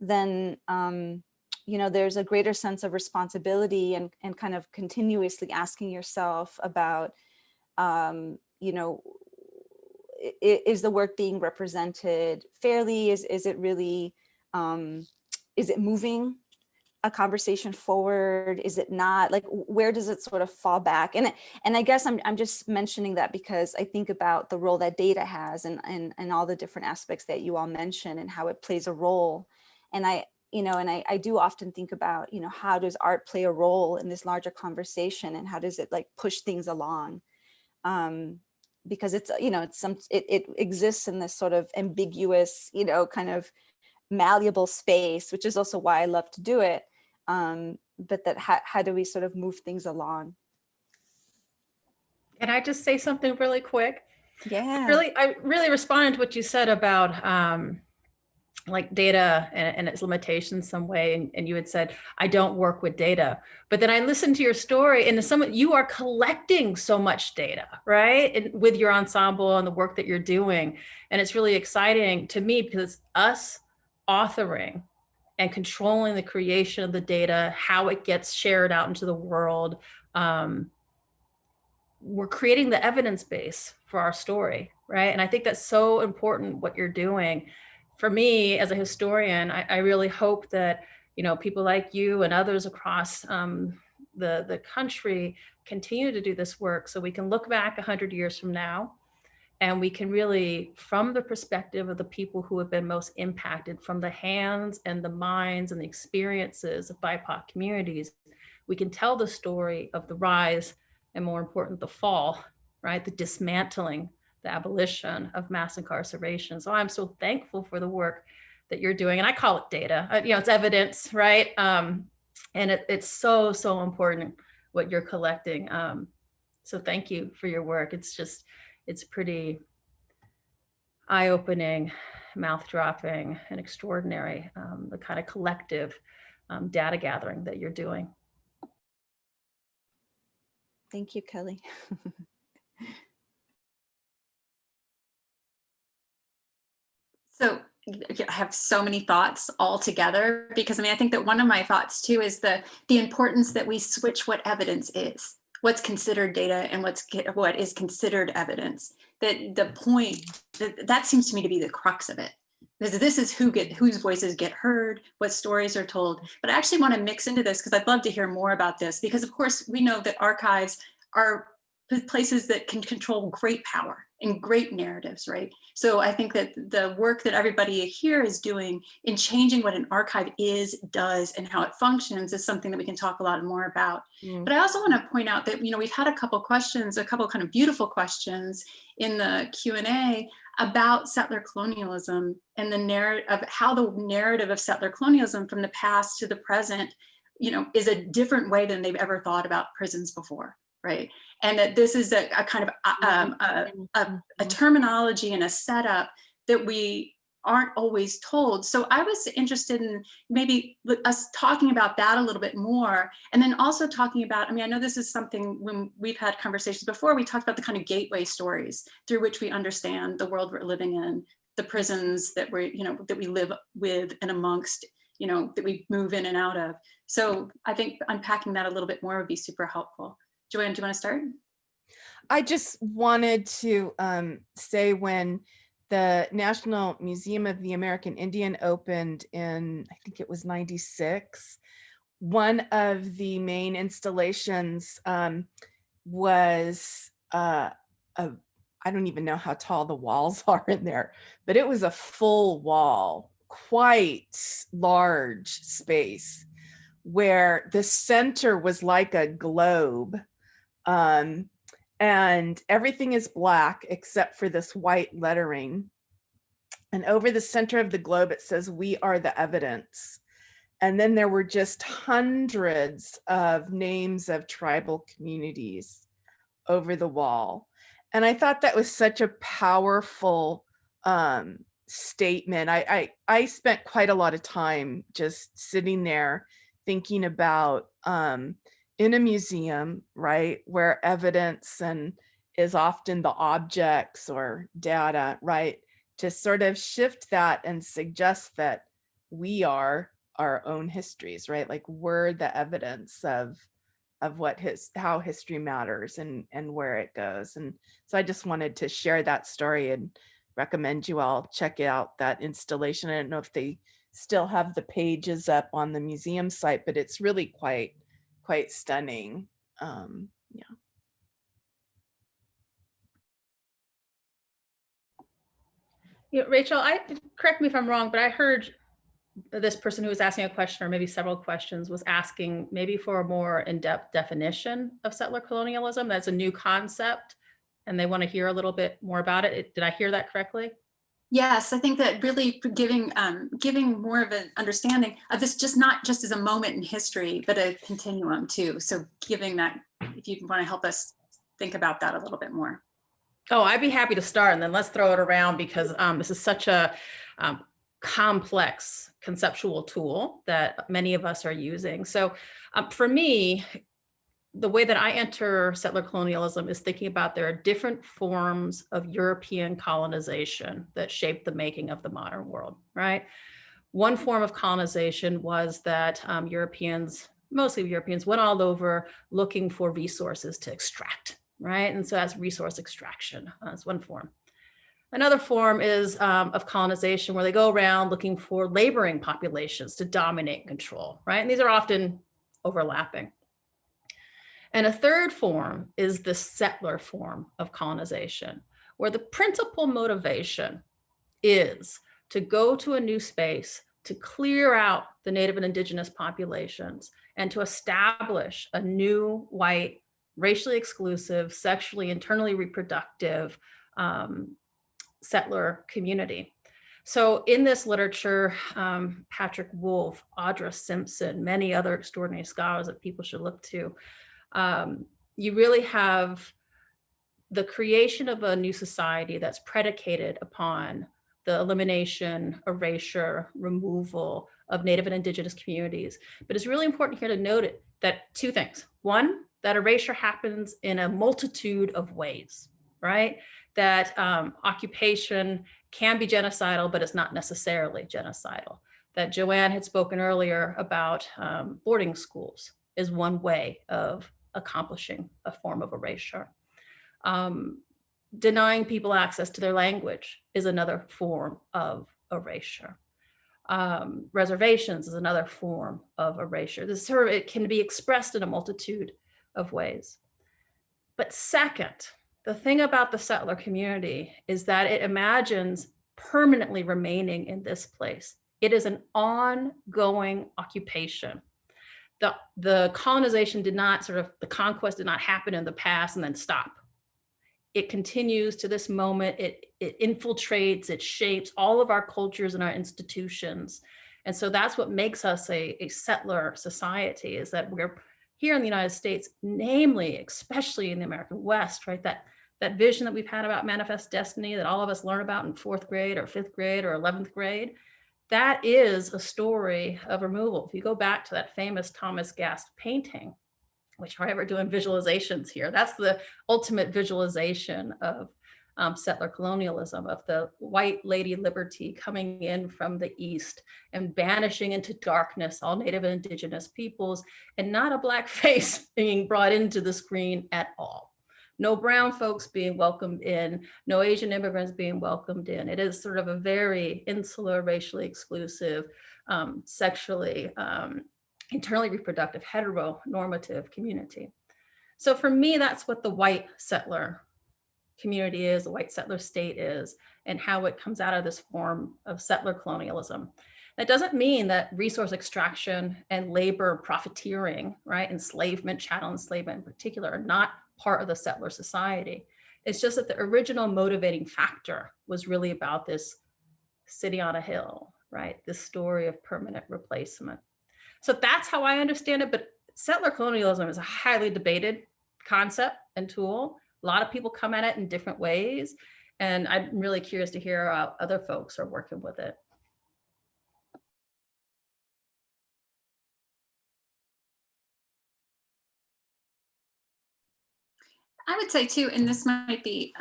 then you know, there's a greater sense of responsibility and kind of continuously asking yourself about, you know, is the work being represented fairly? Is it really, is it moving a conversation forward? Is it not? Like, where does it sort of fall back? And I guess I'm just mentioning that because I think about the role that data has and all the different aspects that you all mentioned and how it plays a role. And I do often think about, you know, how does art play a role in this larger conversation, and how does it like push things along? Because it's, you know, it exists in this sort of ambiguous, you know, kind of malleable space, which is also why I love to do it. But that how do we sort of move things along? Can I just say something really quick? Yeah. I really responded to what you said about like data and its limitations some way. And you had said, I don't work with data. But then I listened to your story, and you are collecting so much data, right? And with your ensemble and the work that you're doing. And it's really exciting to me because us authoring and controlling the creation of the data, how it gets shared out into the world. We're creating the evidence base for our story, right? And I think that's so important what you're doing. For me, as a historian, I really hope that, you know, people like you and others across the country continue to do this work so we can look back 100 years from now, and we can really, from the perspective of the people who have been most impacted, from the hands and the minds and the experiences of BIPOC communities, we can tell the story of the rise and, more important, the fall, right? The dismantling, the abolition of mass incarceration. So I'm so thankful for the work that you're doing. And I call it data, you know, it's evidence, right? And it's so, so important what you're collecting. So thank you for your work. It's pretty eye-opening, mouth-dropping, and extraordinary, the kind of collective data gathering that you're doing. Thank you, Kelly. So I have so many thoughts all together, because I mean, I think that one of my thoughts too is the importance that we switch what evidence is, what's considered data and what is considered evidence. That the point that seems to me to be the crux of it. Because this is whose voices get heard, what stories are told. But I actually want to mix into this because I'd love to hear more about this, because of course we know that archives are places that can control great power and great narratives, right? So I think that the work that everybody here is doing in changing what an archive is, does, and how it functions is something that we can talk a lot more about. But I also want to point out that, you know, we've had a couple questions, a couple kind of beautiful questions in the Q&A about settler colonialism and the narrative of how the narrative of settler colonialism from the past to the present, you know, is a different way than they've ever thought about prisons before, right? And that this is a kind of a terminology and a setup that we aren't always told. So I was interested in maybe us talking about that a little bit more, and then also talking about, I mean, I know this is something when we've had conversations before, we talked about the kind of gateway stories through which we understand the world we're living in, the prisons that we're, you know, that we live with and amongst, you know, that we move in and out of. So I think unpacking that a little bit more would be super helpful. Joanne, do you want to start? I just wanted to say, when the National Museum of the American Indian opened in, I think it was 96, one of the main installations was I don't even know how tall the walls are in there, but it was a full wall, quite large space, where the center was like a globe. And everything is black except for this white lettering. And over the center of the globe, it says, "We are the evidence." And then there were just hundreds of names of tribal communities over the wall. And I thought that was such a powerful statement. I spent quite a lot of time just sitting there thinking about in a museum, right, where evidence and is often the objects or data, right, to sort of shift that and suggest that we are our own histories, right? Like we're the evidence of how history matters and where it goes. And so I just wanted to share that story and recommend you all check out that installation. I don't know if they still have the pages up on the museum site, but it's really quite stunning. Yeah. Yeah, Rachel, correct me if I'm wrong, but I heard this person who was asking a question, or maybe several questions, was asking maybe for a more in-depth definition of settler colonialism. That's a new concept, and they want to hear a little bit more about it. Did I hear that correctly? Yes, I think that really giving more of an understanding of this, just not just as a moment in history, but a continuum too. So giving that, if you want to help us think about that a little bit more. Oh, I'd be happy to start, and then let's throw it around, because this is such a complex conceptual tool that many of us are using. So for me, the way that I enter settler colonialism is thinking about there are different forms of European colonization that shaped the making of the modern world, right? One form of colonization was that Europeans, mostly Europeans, went all over looking for resources to extract, right? And so that's resource extraction. That's one form. Another form is of colonization, where they go around looking for laboring populations to dominate and control, right? And these are often overlapping. And a third form is the settler form of colonization, where the principal motivation is to go to a new space, to clear out the native and indigenous populations, and to establish a new white, racially exclusive, sexually, internally reproductive settler community. So in this literature, Patrick Wolfe, Audra Simpson, many other extraordinary scholars that people should look to, you really have the creation of a new society that's predicated upon the elimination, erasure, removal of native and indigenous communities. But it's really important here to note that two things. One, that erasure happens in a multitude of ways, right? That occupation can be genocidal, but it's not necessarily genocidal. That Joanne had spoken earlier about boarding schools is one way of accomplishing a form of erasure. Denying people access to their language is another form of erasure. Reservations is another form of erasure. It can be expressed in a multitude of ways. But second, the thing about the settler community is that it imagines permanently remaining in this place. It is an ongoing occupation. The colonization did not the conquest did not happen in the past and then stop. It continues to this moment. It infiltrates, it shapes all of our cultures and our institutions. And so that's what makes us a settler society, is that we're here in the United States, namely, especially in the American West, right? That vision that we've had about manifest destiny that all of us learn about in 4th grade or 5th grade or 11th grade, that is a story of removal. If you go back to that famous Thomas Gast painting, which we're ever doing visualizations here, that's the ultimate visualization of settler colonialism, of the white lady liberty coming in from the east and banishing into darkness all native and indigenous peoples, and not a black face being brought into the screen at all. No brown folks being welcomed in, no Asian immigrants being welcomed in. It is sort of a very insular, racially exclusive, sexually, internally reproductive, heteronormative community. So for me, that's what the white settler community is, the white settler state is, and how it comes out of this form of settler colonialism. That doesn't mean that resource extraction and labor profiteering, right, enslavement, chattel enslavement in particular, are not part of the settler society. It's just that the original motivating factor was really about this city on a hill, right? This story of permanent replacement. So that's how I understand it. But settler colonialism is a highly debated concept and tool. A lot of people come at it in different ways. And I'm really curious to hear how other folks are working with it. I would say too, and this might be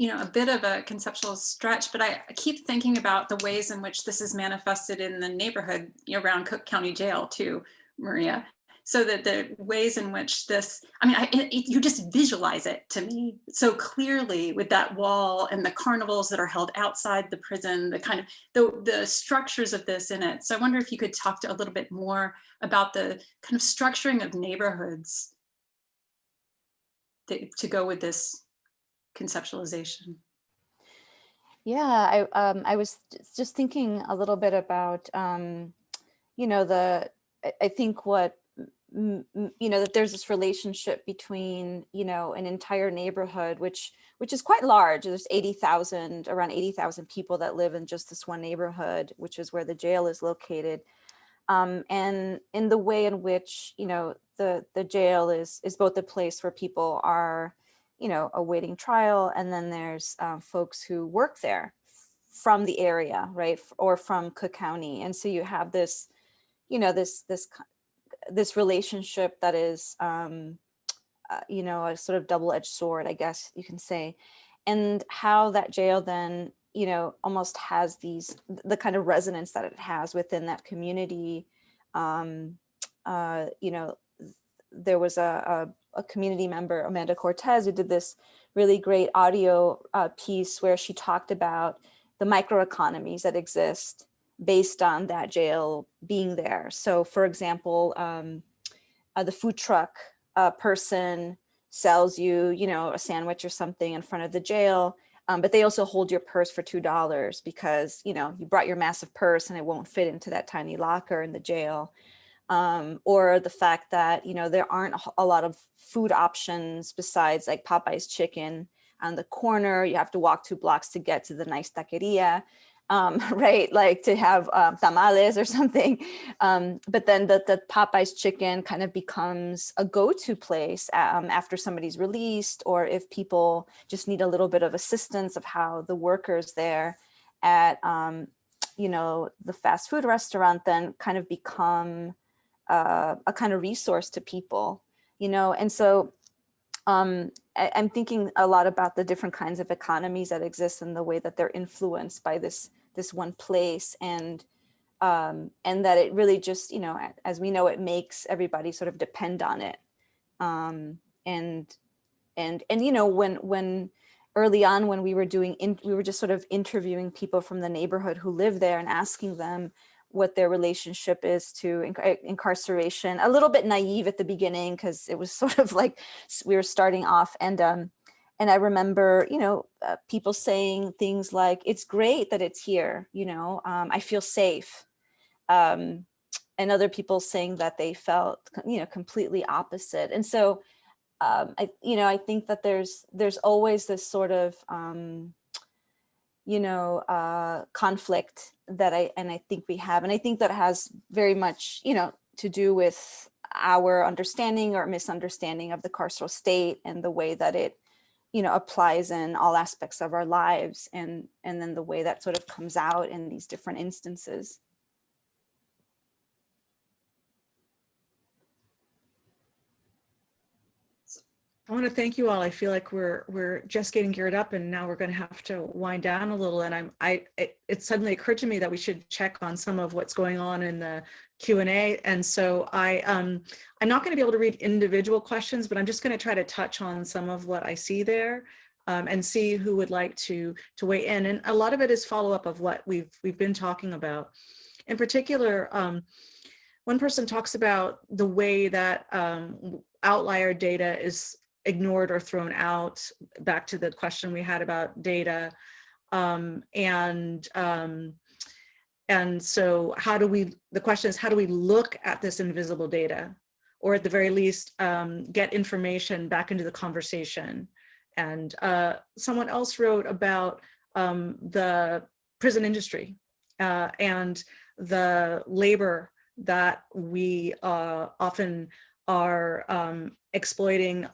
a bit of a conceptual stretch, but I keep thinking about the ways in which this is manifested in the neighborhood around Cook County Jail too, Maria. So that the ways in which this, you just visualize it to me so clearly with that wall and the carnivals that are held outside the prison, the kind of the structures of this in it. So I wonder if you could talk a little bit more about the kind of structuring of neighborhoods to go with this conceptualization. Yeah, I was just thinking a little bit about, I think what, that there's this relationship between, an entire neighborhood, which is quite large. There's around 80,000 people that live in just this one neighborhood, which is where the jail is located. And in the way in which, the jail is both a place where people are, awaiting trial, and then there's folks who work there from the area, right, or from Cook County. And so you have this, this relationship that is, a sort of double-edged sword, I guess you can say, and how that jail then, almost has the kind of resonance that it has within that community. There was a community member, Amanda Cortez, who did this really great audio piece where she talked about the microeconomies that exist based on that jail being there. So for example, the food truck person sells you, a sandwich or something in front of the jail, but they also hold your purse for $2 because, you brought your massive purse and it won't fit into that tiny locker in the jail. Or the fact that, there aren't a lot of food options besides like Popeye's chicken on the corner. You have to walk 2 blocks to get to the nice taqueria, right? Like to have tamales or something. But then the Popeye's chicken kind of becomes a go-to place after somebody's released, or if people just need a little bit of assistance of how the workers there at, the fast food restaurant then kind of become a kind of resource to people, and so I'm thinking a lot about the different kinds of economies that exist and the way that they're influenced by this one place, and that it really just, as we know, it makes everybody sort of depend on it, and when early on when we were we were just sort of interviewing people from the neighborhood who live there and asking them what their relationship is to incarceration. A little bit naive at the beginning because it was sort of like we were starting off, and I remember, people saying things like, "It's great that it's here, I feel safe," and other people saying that they felt, completely opposite. And so, I think that there's always this sort of conflict that I think we have. And I think that has very much, to do with our understanding or misunderstanding of the carceral state and the way that it, applies in all aspects of our lives, and then the way that sort of comes out in these different instances. I want to thank you all. I feel like we're just getting geared up, and now we're going to have to wind down a little. And it suddenly occurred to me that we should check on some of what's going on in the Q&A. And so I'm not going to be able to read individual questions, but I'm just going to try to touch on some of what I see there, and see who would like to weigh in. And a lot of it is follow up of what we've been talking about. In particular, one person talks about the way that outlier data is ignored or thrown out, back to the question we had about data. And so the question is, how do we look at this invisible data, or at the very least, get information back into the conversation? And someone else wrote about the prison industry and the labor that we often are exploiting.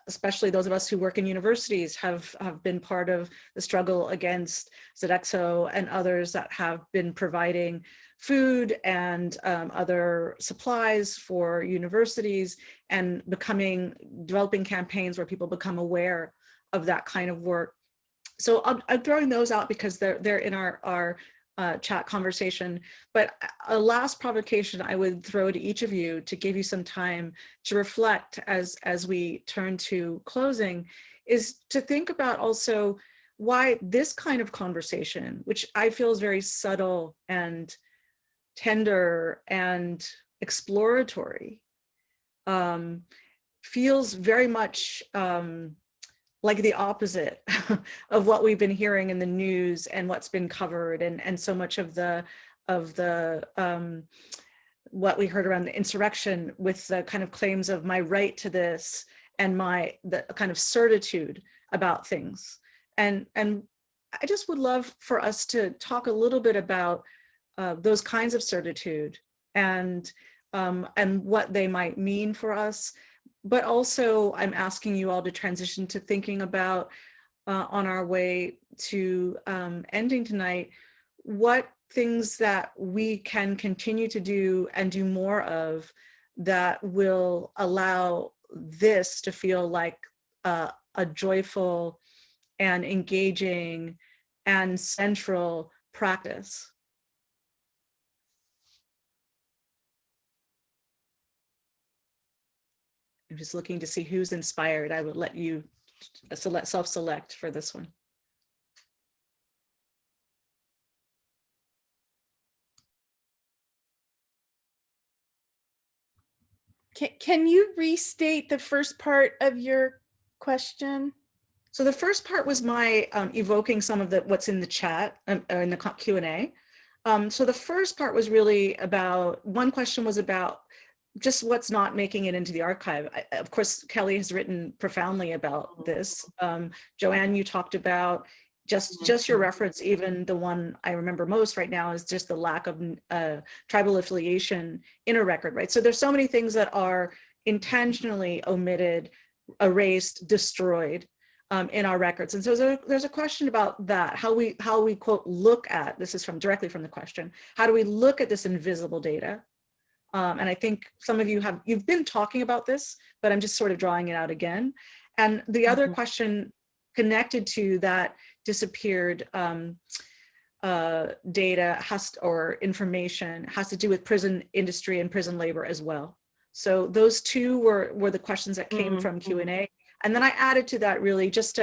Especially those of us who work in universities have been part of the struggle against Sodexo and others that have been providing food and other supplies for universities, and developing campaigns where people become aware of that kind of work. So I'm throwing those out because they're in our chat conversation. But a last provocation I would throw to each of you to give you some time to reflect as we turn to closing is to think about also why this kind of conversation, which I feel is very subtle and tender and exploratory, feels very much like the opposite of what we've been hearing in the news and what's been covered, and so much of the what we heard around the insurrection with the kind of claims of my right to this and the kind of certitude about things. And I just would love for us to talk a little bit about those kinds of certitude and what they might mean for us. But also I'm asking you all to transition to thinking about on our way to ending tonight, what things that we can continue to do and do more of that will allow this to feel like a joyful and engaging and central practice. I'm just looking to see who's inspired. I would let you self-select for this one. Can you restate the first part of your question? So the first part was my evoking some of what's in the chat in the Q&A. So the first part was really about, one question was about just what's not making it into the archive. Of course, Kelly has written profoundly about this. Joanne, you talked about just your reference, even the one I remember most right now is just the lack of tribal affiliation in a record, right? So there's so many things that are intentionally omitted, erased, destroyed in our records. And so there's a question about that, how we quote, look at, this is directly from the question, how do we look at this invisible data? And I think some of you you've been talking about this, but I'm just sort of drawing it out again. And the other question connected to that disappeared data or information has to do with prison industry and prison labor as well. So those two were the questions that came from Q&A. And then I added to that really just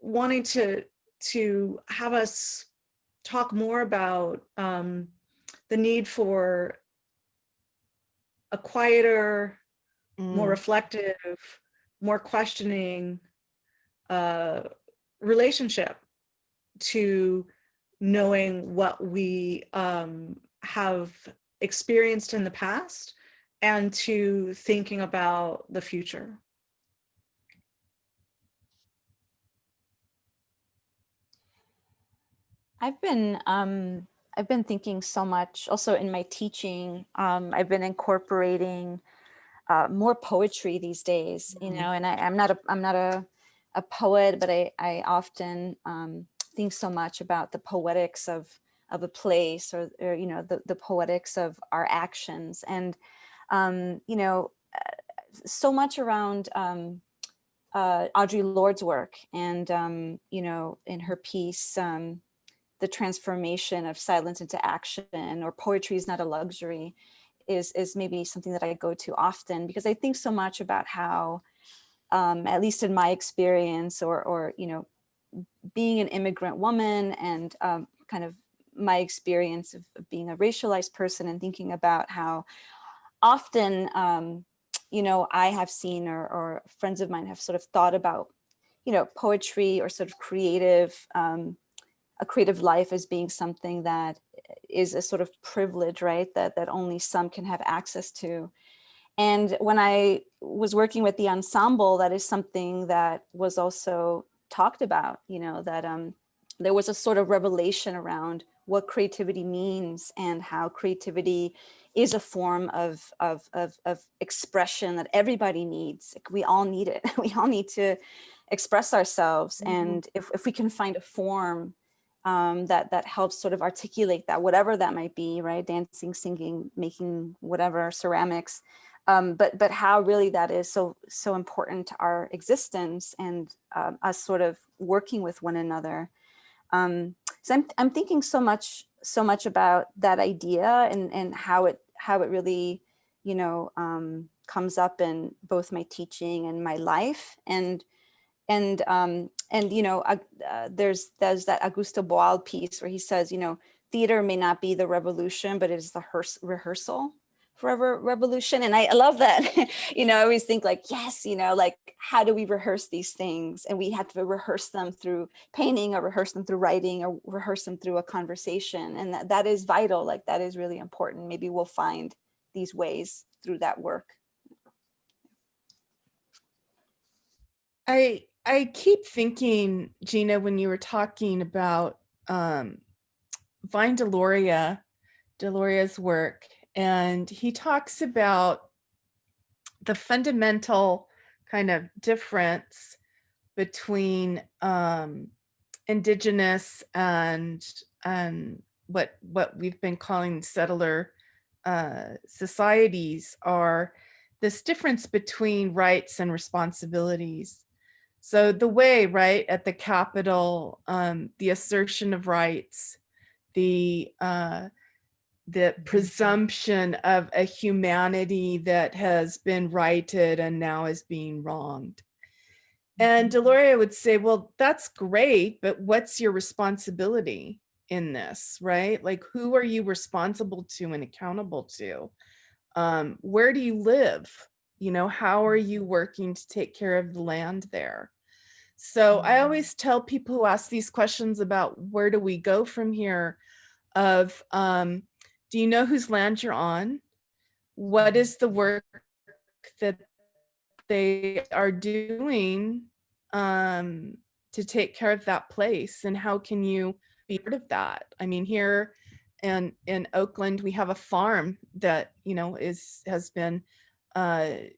wanting to have us talk more about the need for a quieter, more reflective, more questioning relationship to knowing what we have experienced in the past and to thinking about the future. I've been thinking so much also in my teaching. I've been incorporating more poetry these days, you know, and I'm not a poet, but I often think so much about the poetics of a place or you know, the poetics of our actions. And, you know, so much around Audre Lorde's work and, you know, in her piece, the transformation of silence into action, or poetry is not a luxury, is maybe something that I go to often, because I think so much about how, at least in my experience, or you know, being an immigrant woman and kind of my experience of being a racialized person, and thinking about how often, you know, I have seen or friends of mine have sort of thought about, you know, poetry or sort of creative, a creative life as being something that is a sort of privilege, right? That only some can have access to. And when I was working with the ensemble, that is something that was also talked about, you know, that there was a sort of revelation around what creativity means and how creativity is a form of expression that everybody needs. We all need it. We all need to express ourselves. And if we can find a form that helps sort of articulate that, whatever that might be, right? Dancing, singing, making whatever, ceramics, but how really that is so important to our existence and us sort of working with one another. So I'm thinking so much about that idea and how it really, you know, comes up in both my teaching and my life. And you know, there's that Augusto Boal piece where he says, you know, theater may not be the revolution, but it is the rehearsal for a revolution. And I love that. You know, I always think like, yes, you know, like how do we rehearse these things? And we have to rehearse them through painting, or rehearse them through writing, or rehearse them through a conversation. And that is vital. Like that is really important. Maybe we'll find these ways through that work. I keep thinking, Gina, when you were talking about Vine Deloria's work, and he talks about the fundamental kind of difference between indigenous and what we've been calling settler societies are this difference between rights and responsibilities. So the way, right, at the Capitol, the assertion of rights, the presumption of a humanity that has been righted and now is being wronged. And Deloria would say, well, that's great, but what's your responsibility in this, right? Like, who are you responsible to and accountable to? Where do you live? You know, how are you working to take care of the land there? So I always tell people who ask these questions about where do we go from here of, do you know whose land you're on? What is the work that they are doing to take care of that place? And how can you be part of that? I mean, here in Oakland, we have a farm that, you know, has been, I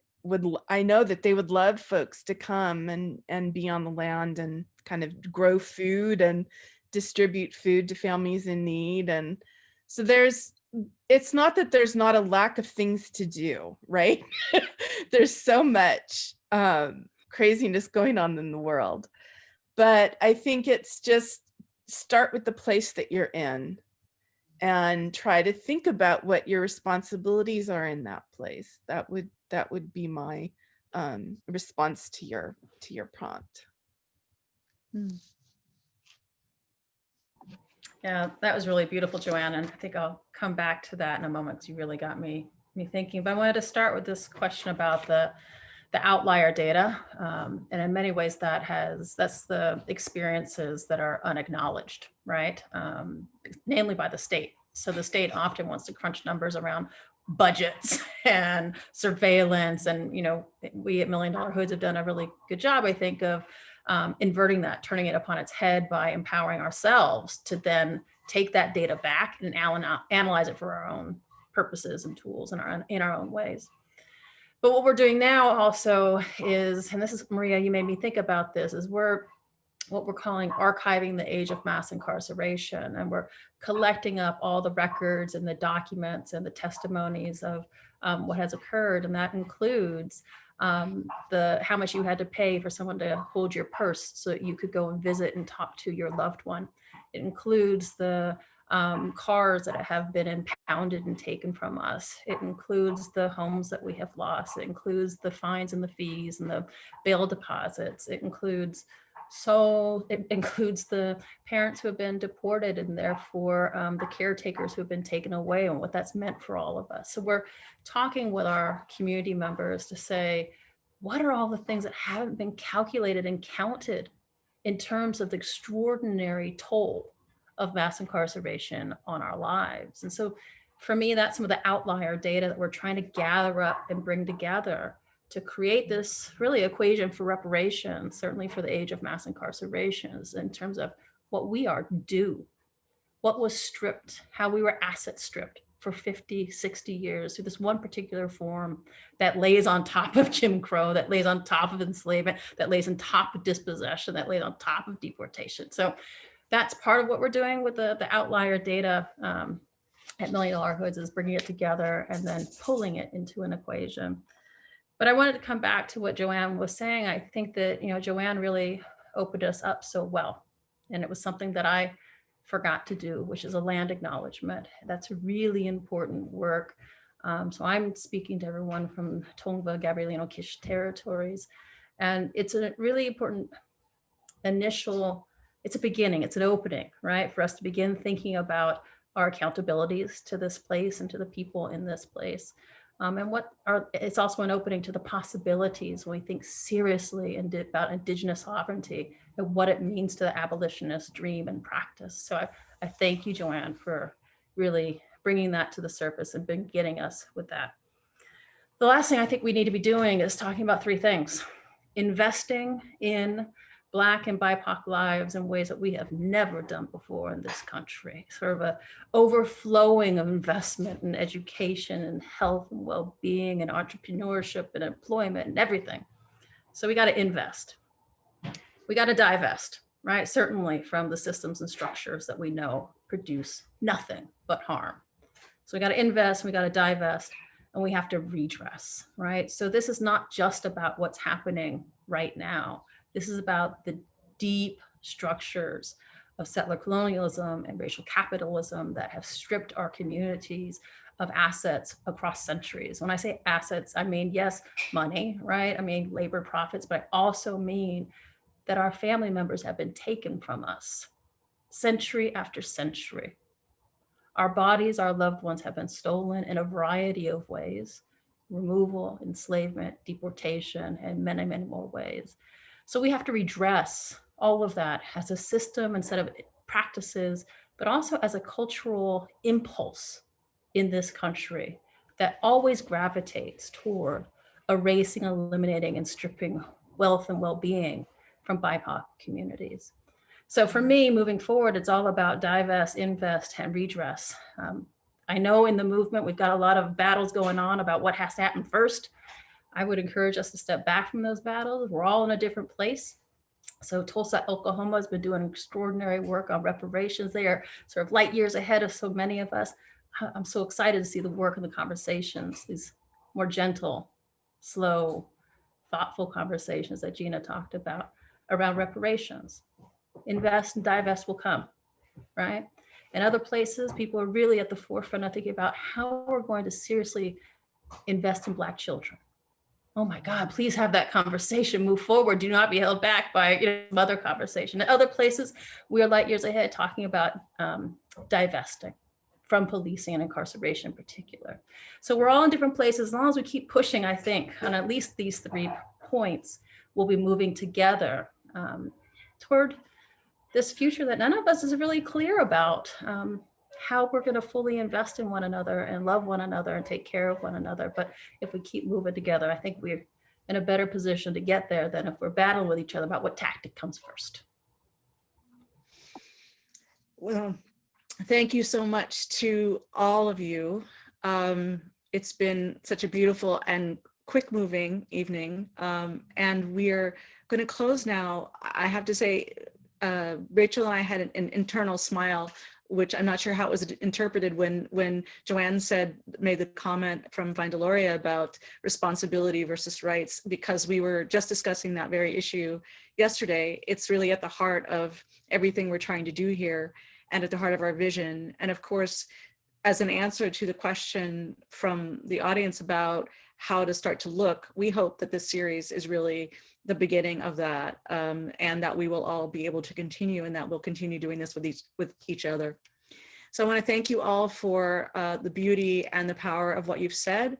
know that they would love folks to come and be on the land and kind of grow food and distribute food to families in need. And so it's not that there's not a lack of things to do, right? There's so much craziness going on in the world. But I think it's just start with the place that you're in and try to think about what your responsibilities are in that place. That would be my response to your prompt. Yeah, that was really beautiful, Joanne. And I think I'll come back to that in a moment. You really got me thinking. But I wanted to start with this question about the outlier data. And in many ways that's the experiences that are unacknowledged, right? Namely by the state. So the state often wants to crunch numbers around budgets and surveillance. And, you know, we at Million Dollar Hoods have done a really good job, I think, of inverting that, turning it upon its head by empowering ourselves to then take that data back and analyze it for our own purposes and tools in our own ways. But what we're doing now also is, and this is, Maria, you made me think about this, is what we're calling archiving the age of mass incarceration. And we're collecting up all the records and the documents and the testimonies of what has occurred. And that includes how much you had to pay for someone to hold your purse so that you could go and visit and talk to your loved one. It includes the cars that have been impounded and taken from us. It includes the homes that we have lost. It includes the fines and the fees and the bail deposits. It includes the parents who have been deported and therefore the caretakers who have been taken away and what that's meant for all of us. So we're talking with our community members to say, what are all the things that haven't been calculated and counted in terms of the extraordinary toll of mass incarceration on our lives? And so for me, that's some of the outlier data that we're trying to gather up and bring together to create this really equation for reparations, certainly for the age of mass incarcerations, in terms of what we are due, what was stripped, how we were asset stripped for 50, 60 years through this one particular form that lays on top of Jim Crow, that lays on top of enslavement, that lays on top of dispossession, that lays on top of deportation. So that's part of what we're doing with the outlier data. at $1 Million Hoods is bringing it together and then pulling it into an equation. But I wanted to come back to what Joanne was saying. I think that, Joanne really opened us up so well. And it was something that I forgot to do, which is a land acknowledgement. That's really important work. So I'm speaking to everyone from Tongva, Gabrielino, Kish territories. And it's a really important initial, it's a beginning, it's an opening, right? For us to begin thinking about our accountabilities to this place and to the people in this place. It's also an opening to the possibilities when we think seriously about Indigenous sovereignty and what it means to the abolitionist dream and practice. So I thank you, Joanne, for really bringing that to the surface and beginning us with that. The last thing I think we need to be doing is talking about three things: investing in Black and BIPOC lives in ways that we have never done before in this country, sort of a overflowing of investment in education and health and well-being and entrepreneurship and employment and everything. So we got to invest. We got to divest, right? Certainly from the systems and structures that we know produce nothing but harm. So we got to invest, we got to divest, and we have to redress, right? So this is not just about what's happening right now. This is about the deep structures of settler colonialism and racial capitalism that have stripped our communities of assets across centuries. When I say assets, I mean, yes, money, right? I mean, labor profits, but I also mean that our family members have been taken from us century after century. Our bodies, our loved ones have been stolen in a variety of ways: removal, enslavement, deportation, and many, many more ways. So we have to redress all of that as a system and set of practices, but also as a cultural impulse in this country that always gravitates toward erasing, eliminating, and stripping wealth and well-being from BIPOC communities. So for me, moving forward, it's all about divest, invest, and redress. I know in the movement, we've got a lot of battles going on about what has to happen first. I would encourage us to step back from those battles. We're all in a different place. So Tulsa, Oklahoma has been doing extraordinary work on reparations. They are sort of light years ahead of so many of us. I'm so excited to see the work and the conversations, these more gentle, slow, thoughtful conversations that Gina talked about around reparations. Invest and divest will come, right? In other places, people are really at the forefront of thinking about how we're going to seriously invest in Black children. Oh my God, please have that conversation, move forward. Do not be held back by other conversation. In other places, we are light years ahead talking about divesting from policing and incarceration in particular. So we're all in different places. As long as we keep pushing, I think, on at least these 3 points, we'll be moving together toward this future that none of us is really clear about, how we're going to fully invest in one another and love one another and take care of one another. But if we keep moving together, I think we're in a better position to get there than if we're battling with each other about what tactic comes first. Well, thank you so much to all of you. It's been such a beautiful and quick moving evening. And we're going to close now. I have to say, Rachel and I had an internal smile, which I'm not sure how it was interpreted when Joanne made the comment from Vine Deloria about responsibility versus rights, because we were just discussing that very issue yesterday. It's really at the heart of everything we're trying to do here and at the heart of our vision. And of course, as an answer to the question from the audience about how to start to look, we hope that this series is really the beginning of that, and that we will all be able to continue, and that we'll continue doing this with each other. So I want to thank you all for the beauty and the power of what you've said,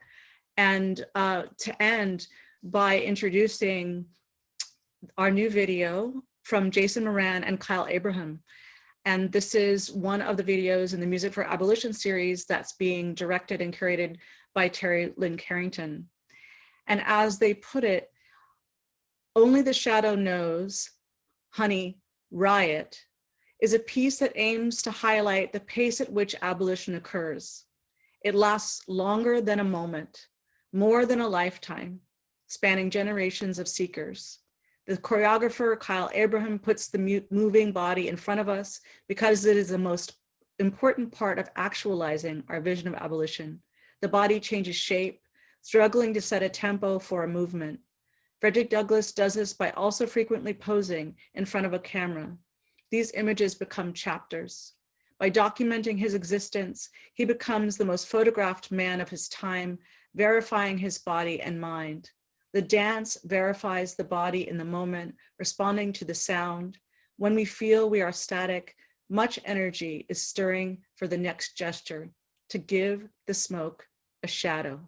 and to end by introducing our new video from Jason Moran and Kyle Abraham. And this is one of the videos in the Music for Abolition series that's being directed and curated by Terry Lynn Carrington. And as they put it, "Only the Shadow Knows, Honey, Riot," is a piece that aims to highlight the pace at which abolition occurs. It lasts longer than a moment, more than a lifetime, spanning generations of seekers. The choreographer, Kyle Abraham, puts the moving body in front of us because it is important part of actualizing our vision of abolition. The body changes shape, struggling to set a tempo for a movement. Frederick Douglass does this by also frequently posing in front of a camera. These images become chapters. By documenting his existence, he becomes the most photographed man of his time, verifying his body and mind. The dance verifies the body in the moment, responding to the sound. When we feel we are static, much energy is stirring for the next gesture, to give the smoke a shadow.